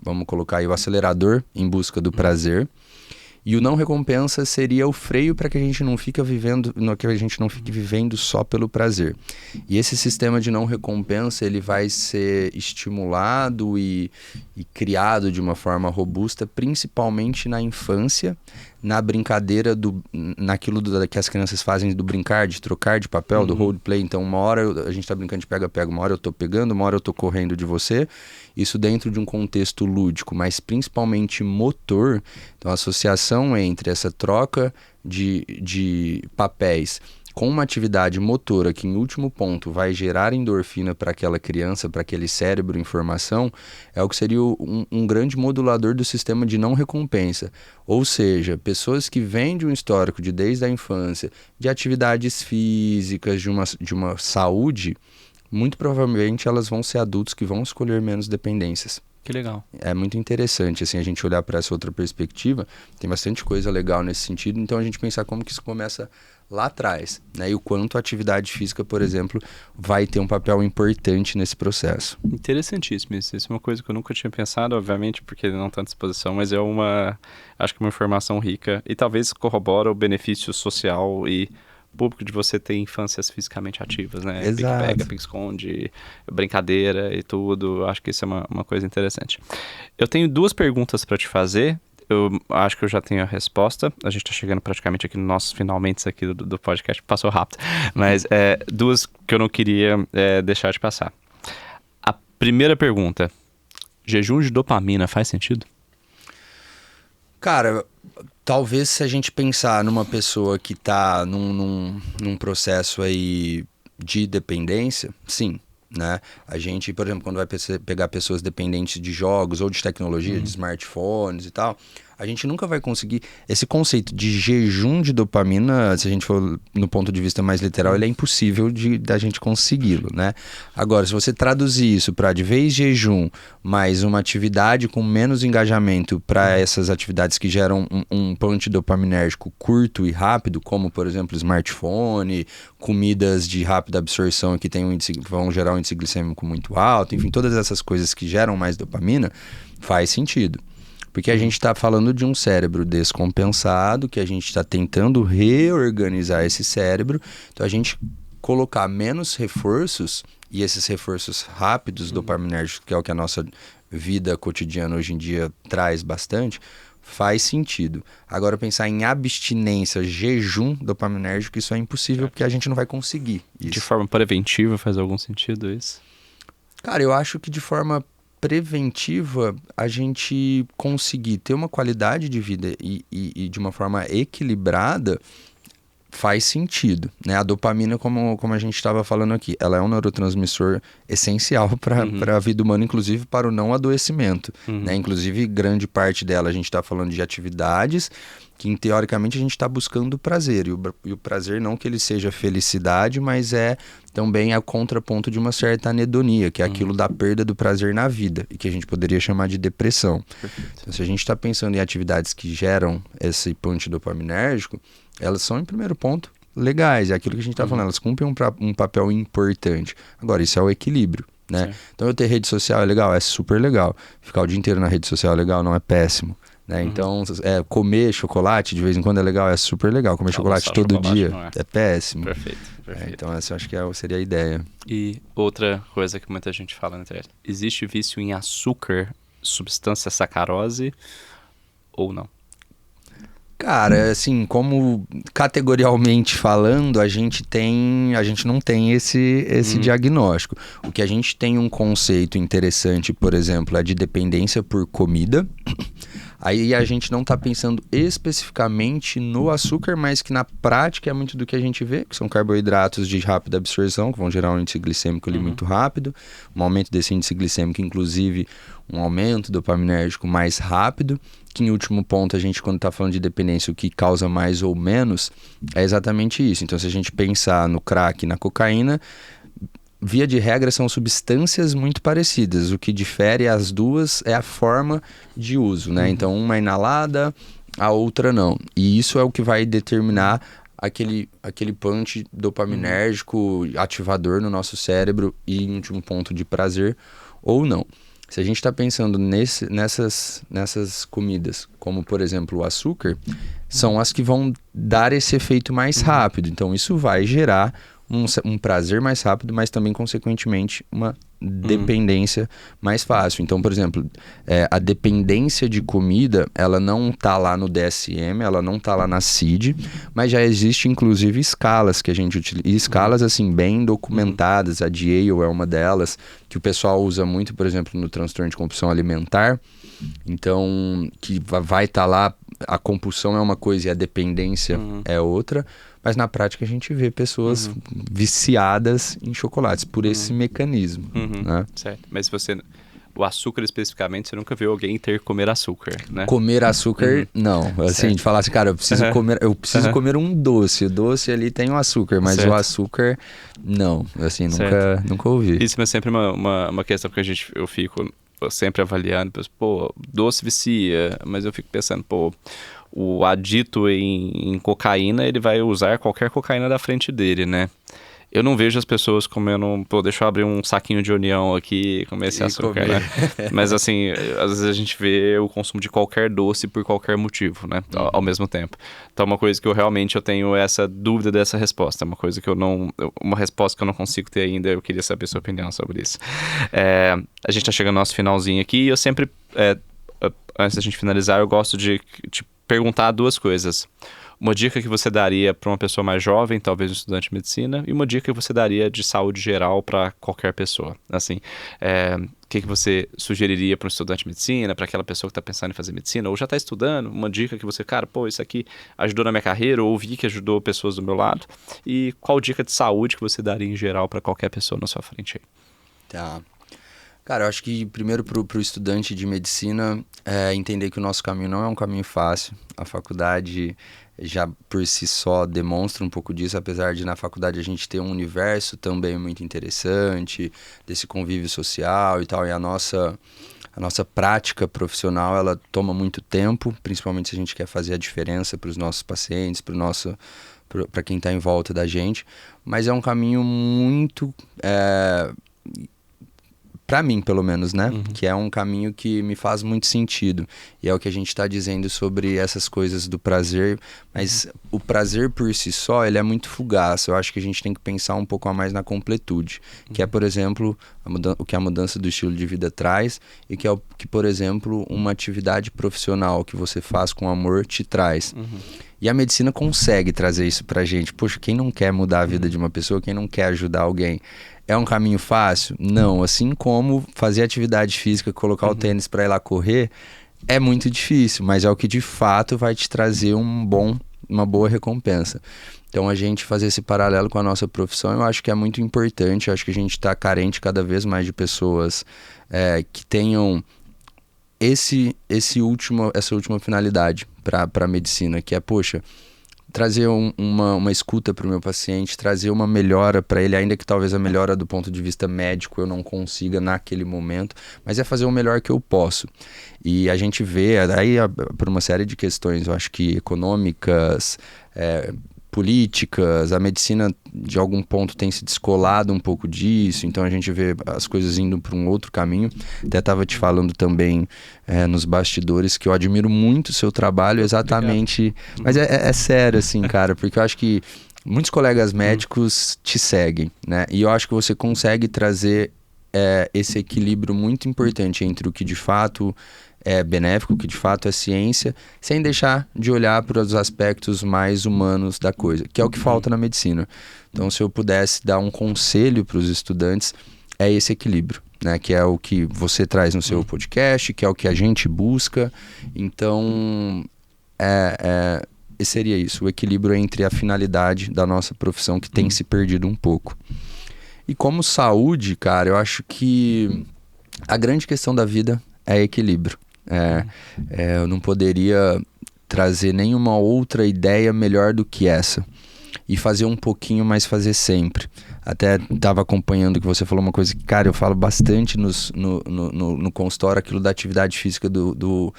vamos colocar aí, o acelerador em busca do prazer. E o não recompensa seria o freio para que a gente não fique vivendo só pelo prazer. E esse sistema de não recompensa, ele vai ser estimulado e criado de uma forma robusta, principalmente na infância, na brincadeira, naquilo que as crianças fazem do brincar, de trocar de papel, do
Uhum.
roleplay. Então, uma hora a gente está brincando de pega-pega, uma hora eu estou pegando, uma hora eu estou correndo de você. Isso dentro de um contexto lúdico, mas motor. Então, a associação entre essa troca de papéis com uma atividade motora que, em último ponto, vai gerar endorfina para aquela criança, para aquele cérebro em formação, é o que seria um grande modulador do sistema de não recompensa. Ou seja, pessoas que vêm de um histórico de desde a infância, de atividades físicas, de uma saúde, muito provavelmente elas vão ser adultos que vão escolher menos dependências.
Que legal.
É muito interessante, assim, a gente olhar para essa outra perspectiva. Tem bastante coisa legal nesse sentido. Então, a gente pensar como que isso começa lá atrás, né? E o quanto a atividade física, por exemplo, vai ter um papel importante nesse processo.
Interessantíssimo isso. Isso é uma coisa que eu nunca tinha pensado, obviamente, porque não está à disposição, mas acho que uma informação rica e talvez corrobora o benefício social e público de você ter infâncias fisicamente ativas, né?
Exato.
Pique-pega, pique-esconde, brincadeira e tudo. Acho que isso é uma coisa interessante. Eu tenho 2 perguntas para te fazer. Eu acho que eu já tenho a resposta. A gente está chegando praticamente aqui nos nossos finalmente aqui do podcast. Passou rápido. Mas 2 que eu não queria deixar de passar. A primeira pergunta. Jejum de dopamina faz sentido?
Cara, talvez se a gente pensar numa pessoa que está num processo aí de dependência, sim, né? A gente, por exemplo, quando vai pegar pessoas dependentes de jogos ou de tecnologia, de smartphones e tal, a gente nunca vai conseguir... Esse conceito de jejum de dopamina, se a gente for no ponto de vista mais literal, ele é impossível da gente consegui-lo, né? Agora, se você traduzir isso para, de vez jejum, mais uma atividade com menos engajamento para essas atividades que geram um punch dopaminérgico curto e rápido, como, por exemplo, smartphone, comidas de rápida absorção que vão gerar um índice glicêmico muito alto, enfim, todas essas coisas que geram mais dopamina, faz sentido. Porque a gente está falando de um cérebro descompensado, que a gente está tentando reorganizar esse cérebro. Então, a gente colocar menos reforços, e esses reforços rápidos dopaminérgicos, que é o que a nossa vida cotidiana hoje em dia traz bastante, faz sentido. Agora, pensar em abstinência, jejum dopaminérgico, isso é impossível, porque a gente não vai conseguir isso.
De forma preventiva faz algum sentido isso?
Cara, eu acho que de forma preventiva, a gente conseguir ter uma qualidade de vida e de uma forma equilibrada faz sentido, né? A dopamina, como a gente estava falando aqui, ela é um neurotransmissor essencial para a vida humana, inclusive para o não adoecimento, né? Inclusive, grande parte dela a gente está falando de atividades que, teoricamente, a gente está buscando prazer. E o prazer não que ele seja felicidade, mas é também a contraponto de uma certa anedonia, que é aquilo da perda do prazer na vida, e que a gente poderia chamar de depressão. Então, se a gente está pensando em atividades que geram esse punch dopaminérgico, elas são, em primeiro ponto, legais. É aquilo que a gente está falando, elas cumprem um papel importante. Agora, isso é o equilíbrio, né? Sim. Então, eu ter rede social é legal? É super legal. Ficar o dia inteiro na rede social é legal? Não, é péssimo. Né? Então, comer chocolate de vez em quando é legal, é super legal. Comer chocolate todo dia é péssimo.
Perfeito.
Então, essa eu acho que seria a ideia.
E outra coisa que muita gente fala na internet: existe vício em açúcar, substância sacarose ou não?
Cara, assim, como categorialmente falando, a gente não tem esse diagnóstico. O que a gente tem um conceito interessante, por exemplo, é de dependência por comida. Aí a gente não está pensando especificamente no açúcar, mas que na prática é muito do que a gente vê, que são carboidratos de rápida absorção, que vão gerar um índice glicêmico ali muito rápido, um aumento desse índice glicêmico, inclusive um aumento dopaminérgico mais rápido, que em último ponto a gente, quando está falando de dependência, o que causa mais ou menos, é exatamente isso. Então, se a gente pensar no crack e na cocaína, via de regra, são substâncias muito parecidas. O que difere as duas é a forma de uso, né? Então, uma é inalada, a outra não. E isso é o que vai determinar aquele punch dopaminérgico ativador no nosso cérebro e, em último ponto, de prazer ou não. Se a gente está pensando nessas comidas, como, por exemplo, o açúcar, são as que vão dar esse efeito mais rápido. Então, isso vai gerar um prazer mais rápido, mas também, consequentemente, uma dependência mais fácil. Então, por exemplo, a dependência de comida, ela não está lá no DSM, ela não está lá na CID, mas já existe, inclusive, escalas que a gente utiliza. E escalas, assim, bem documentadas. A de Yale é uma delas, que o pessoal usa muito, por exemplo, no transtorno de compulsão alimentar. Então, que vai estar lá, a compulsão é uma coisa e a dependência é outra. mas na prática a gente vê pessoas viciadas em chocolates por esse mecanismo, né?
Certo. Mas o açúcar especificamente, você nunca viu alguém ter que comer açúcar, né?
Comer açúcar, não. Assim, de falar assim, cara, eu preciso comer um doce. O doce ali tem o açúcar, mas
Certo.
o açúcar, não. Assim,
Certo.
nunca ouvi.
Isso é sempre uma questão que eu fico sempre avaliando, pô, doce vicia, mas eu fico pensando, pô, o adito em cocaína, ele vai usar qualquer cocaína da frente dele, né? Eu não vejo as pessoas comendo, pô, deixa eu abrir um saquinho de união aqui e comer esse açúcar,
comer.
né? Mas assim, às vezes a gente vê o consumo de qualquer doce por qualquer motivo, né? Ao mesmo tempo. Então, uma coisa que eu tenho essa dúvida dessa resposta. É uma coisa que uma resposta que eu não consigo ter ainda. Eu queria saber a sua opinião sobre isso. A gente tá chegando no nosso finalzinho aqui e eu sempre, antes da gente finalizar, eu gosto de te perguntar duas coisas. Uma dica que você daria para uma pessoa mais jovem, talvez um estudante de medicina, e uma dica que você daria de saúde geral para qualquer pessoa. Assim, o que você sugeriria para um estudante de medicina, para aquela pessoa que está pensando em fazer medicina, ou já está estudando, uma dica que você, cara, pô, isso aqui ajudou na minha carreira, ou vi que ajudou pessoas do meu lado, e qual dica de saúde que você daria em geral para qualquer pessoa na sua frente aí?
Tá. Cara, eu acho que primeiro pro estudante de medicina entender que o nosso caminho não é um caminho fácil. A faculdade já por si só demonstra um pouco disso, apesar de na faculdade a gente ter um universo também muito interessante, desse convívio social e tal, e a nossa prática profissional, ela toma muito tempo, principalmente se a gente quer fazer a diferença para os nossos pacientes, para quem está em volta da gente, mas é um caminho muito... Pra mim, pelo menos, né? Que é um caminho que me faz muito sentido. E é o que a gente está dizendo sobre essas coisas do prazer. Mas o prazer por si só, ele é muito fugaz. Eu acho que a gente tem que pensar um pouco a mais na completude. Que é, por exemplo, o que a mudança do estilo de vida traz. E que é o que, por exemplo, uma atividade profissional que você faz com amor te traz. E a medicina consegue trazer isso pra gente. Poxa, quem não quer mudar a vida de uma pessoa? Quem não quer ajudar alguém? É um caminho fácil? Não. Assim como fazer atividade física, colocar o tênis para ir lá correr, é muito difícil, mas é o que de fato vai te trazer uma boa recompensa. Então a gente fazer esse paralelo com a nossa profissão, eu acho que é muito importante. Eu acho que a gente está carente cada vez mais de pessoas que tenham essa última finalidade para a medicina, que é, poxa, trazer uma escuta para o meu paciente, trazer uma melhora para ele, ainda que talvez a melhora do ponto de vista médico eu não consiga naquele momento, mas é fazer o melhor que eu posso. E a gente vê, aí por uma série de questões, eu acho que econômicas, políticas, a medicina de algum ponto tem se descolado um pouco disso, então a gente vê as coisas indo para um outro caminho. Até estava te falando também nos bastidores que eu admiro muito o seu trabalho, exatamente, mas é sério assim, cara, porque eu acho que muitos colegas médicos te seguem, né, e eu acho que você consegue trazer esse equilíbrio muito importante entre o que de fato é benéfico, que de fato é ciência, sem deixar de olhar para os aspectos mais humanos da coisa, que é o que falta na medicina. Então, se eu pudesse dar um conselho para os estudantes, é esse equilíbrio, né? Que é o que você traz no seu podcast, que é o que a gente busca. Então, seria isso, o equilíbrio entre a finalidade da nossa profissão, que tem se perdido um pouco. E como saúde, cara, eu acho que a grande questão da vida é equilíbrio. Eu não poderia trazer nenhuma outra ideia melhor do que essa. E fazer um pouquinho, mas fazer sempre. Até estava acompanhando que você falou uma coisa que, cara, eu falo bastante no consultório, aquilo da atividade física do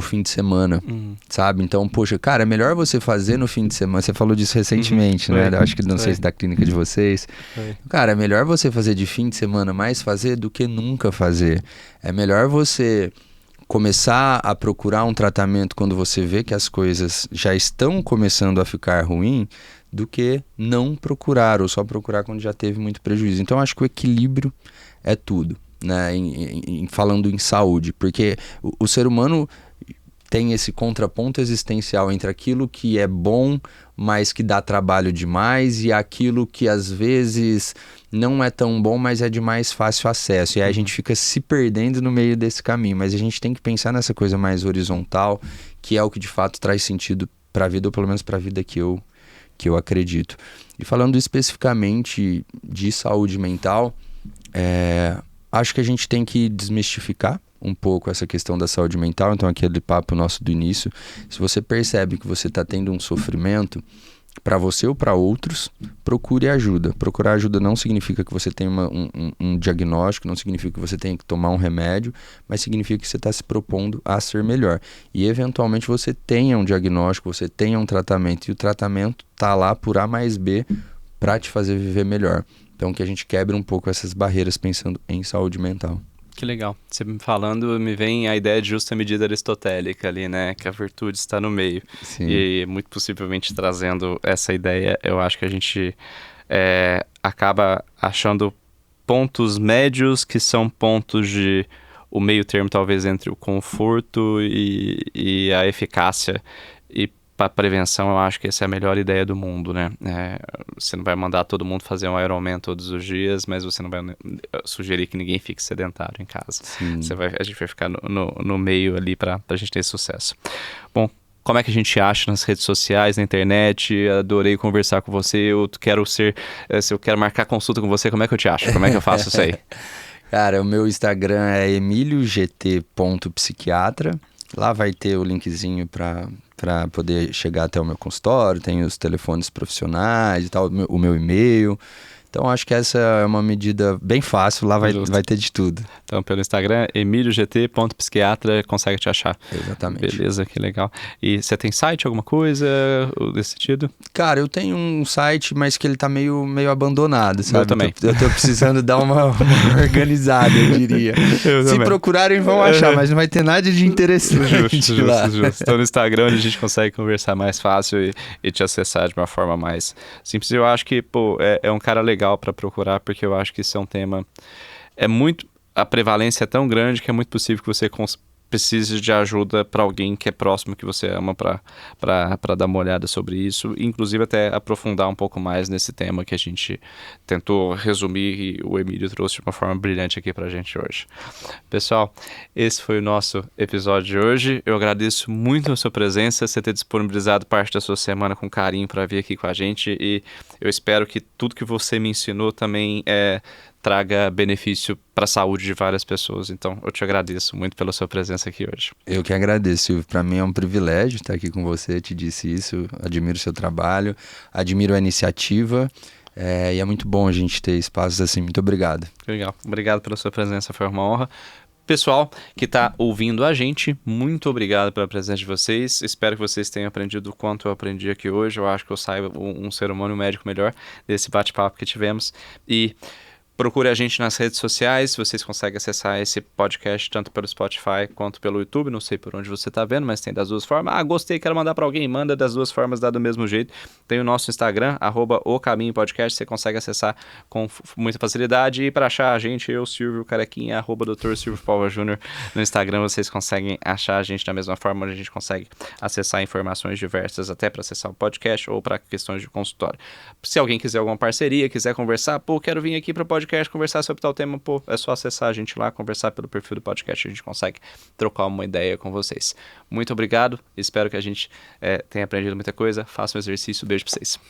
fim de semana, sabe? Então, poxa, cara, é melhor você fazer no fim de semana. Você falou disso recentemente, né? Acho que não sei se da clínica de vocês. Cara, é melhor você fazer de fim de semana, mais fazer do que nunca fazer. É melhor você começar a procurar um tratamento quando você vê que as coisas já estão começando a ficar ruim, do que não procurar, ou só procurar quando já teve muito prejuízo. Então, acho que o equilíbrio é tudo, né? Falando em saúde, porque o ser humano tem esse contraponto existencial entre aquilo que é bom, mas que dá trabalho demais, e aquilo que às vezes não é tão bom, mas é de mais fácil acesso. E aí a gente fica se perdendo no meio desse caminho. Mas a gente tem que pensar nessa coisa mais horizontal, que é o que de fato traz sentido para a vida, ou pelo menos para a vida que eu que eu acredito. E falando especificamente de saúde mental, acho que a gente tem que desmistificar um pouco essa questão da saúde mental. Então, aquele papo nosso do início, se você percebe que você está tendo um sofrimento, para você ou para outros, procure ajuda. Procurar ajuda não significa que você tem um diagnóstico, não significa que você tem que tomar um remédio, mas significa que você está se propondo a ser melhor. E eventualmente você tenha um diagnóstico, você tenha um tratamento, e o tratamento está lá por A mais B para te fazer viver melhor. Então que a gente quebre um pouco essas barreiras pensando em saúde mental.
Que legal. Você me falando, me vem a ideia de justa medida aristotélica ali, né? Que a virtude está no meio.
Sim.
E muito possivelmente trazendo essa ideia, eu acho que a gente acaba achando pontos médios que são pontos de o meio termo, talvez, entre o conforto e a eficácia. E para prevenção, eu acho que essa é a melhor ideia do mundo, né? Você não vai mandar todo mundo fazer um Ironman todos os dias, mas você não vai sugerir que ninguém fique sedentário em casa. A gente vai ficar no meio ali para a gente ter sucesso. Bom, como é que a gente acha nas redes sociais, na internet? Adorei conversar com você. Se eu quero marcar consulta com você, como é que eu te acho? Como é que eu faço isso aí?
Cara, o meu Instagram é emiliogt.psiquiatra. Lá vai ter o linkzinho para poder chegar até o meu consultório, tem os telefones profissionais e tal, o meu e-mail. Então, acho que essa é uma medida bem fácil, lá vai ter de tudo.
Então, pelo Instagram, emiliogt.psiquiatra, consegue te achar.
Exatamente.
Beleza, que legal. E você tem site, alguma coisa desse sentido?
Cara, eu tenho um site, mas que ele tá meio abandonado, sabe?
Eu também.
Eu tô precisando dar uma organizada, eu diria. Se procurarem, vão achar, mas não vai ter nada de interessante lá.
Justo. Então, no Instagram, a gente consegue conversar mais fácil e te acessar de uma forma mais simples. Eu acho que, é um cara legal para procurar, porque eu acho que isso é um tema... A prevalência é tão grande que é muito possível que você precise de ajuda para alguém que é próximo, que você ama, para dar uma olhada sobre isso, inclusive até aprofundar um pouco mais nesse tema que a gente tentou resumir e o Emílio trouxe de uma forma brilhante aqui para a gente hoje. Pessoal, esse foi o nosso episódio de hoje. Eu agradeço muito a sua presença, você ter disponibilizado parte da sua semana com carinho para vir aqui com a gente, e eu espero que tudo que você me ensinou também traga benefício para a saúde de várias pessoas. Então, eu te agradeço muito pela sua presença aqui hoje.
Eu que agradeço, Silvio. Para mim é um privilégio estar aqui com você, te disse isso. Admiro o seu trabalho, admiro a iniciativa. E é muito bom a gente ter espaços assim. Muito obrigado.
Legal. Obrigado pela sua presença, foi uma honra. Pessoal que está ouvindo a gente, muito obrigado pela presença de vocês. Espero que vocês tenham aprendido o quanto eu aprendi aqui hoje. Eu acho que eu saio um ser humano e um médico melhor desse bate-papo que tivemos. E procure a gente nas redes sociais, vocês conseguem acessar esse podcast tanto pelo Spotify quanto pelo YouTube, não sei por onde você está vendo, mas tem das duas formas. Gostei, quero mandar para alguém, manda das duas formas, dá do mesmo jeito. Tem o nosso Instagram, @ocaminhopodcast, você consegue acessar com muita facilidade. E para achar a gente, eu, Silvio Carequinha, @Dr. Silvio Paulo Júnior, no Instagram vocês conseguem achar a gente da mesma forma, onde a gente consegue acessar informações diversas, até para acessar o podcast ou para questões de consultório. Se alguém quiser alguma parceria, quiser conversar, quero vir aqui para o podcast conversar sobre tal tema, é só acessar a gente lá, conversar pelo perfil do podcast, a gente consegue trocar uma ideia com vocês. Muito obrigado, espero que a gente tenha aprendido muita coisa, façam um exercício, beijo pra vocês.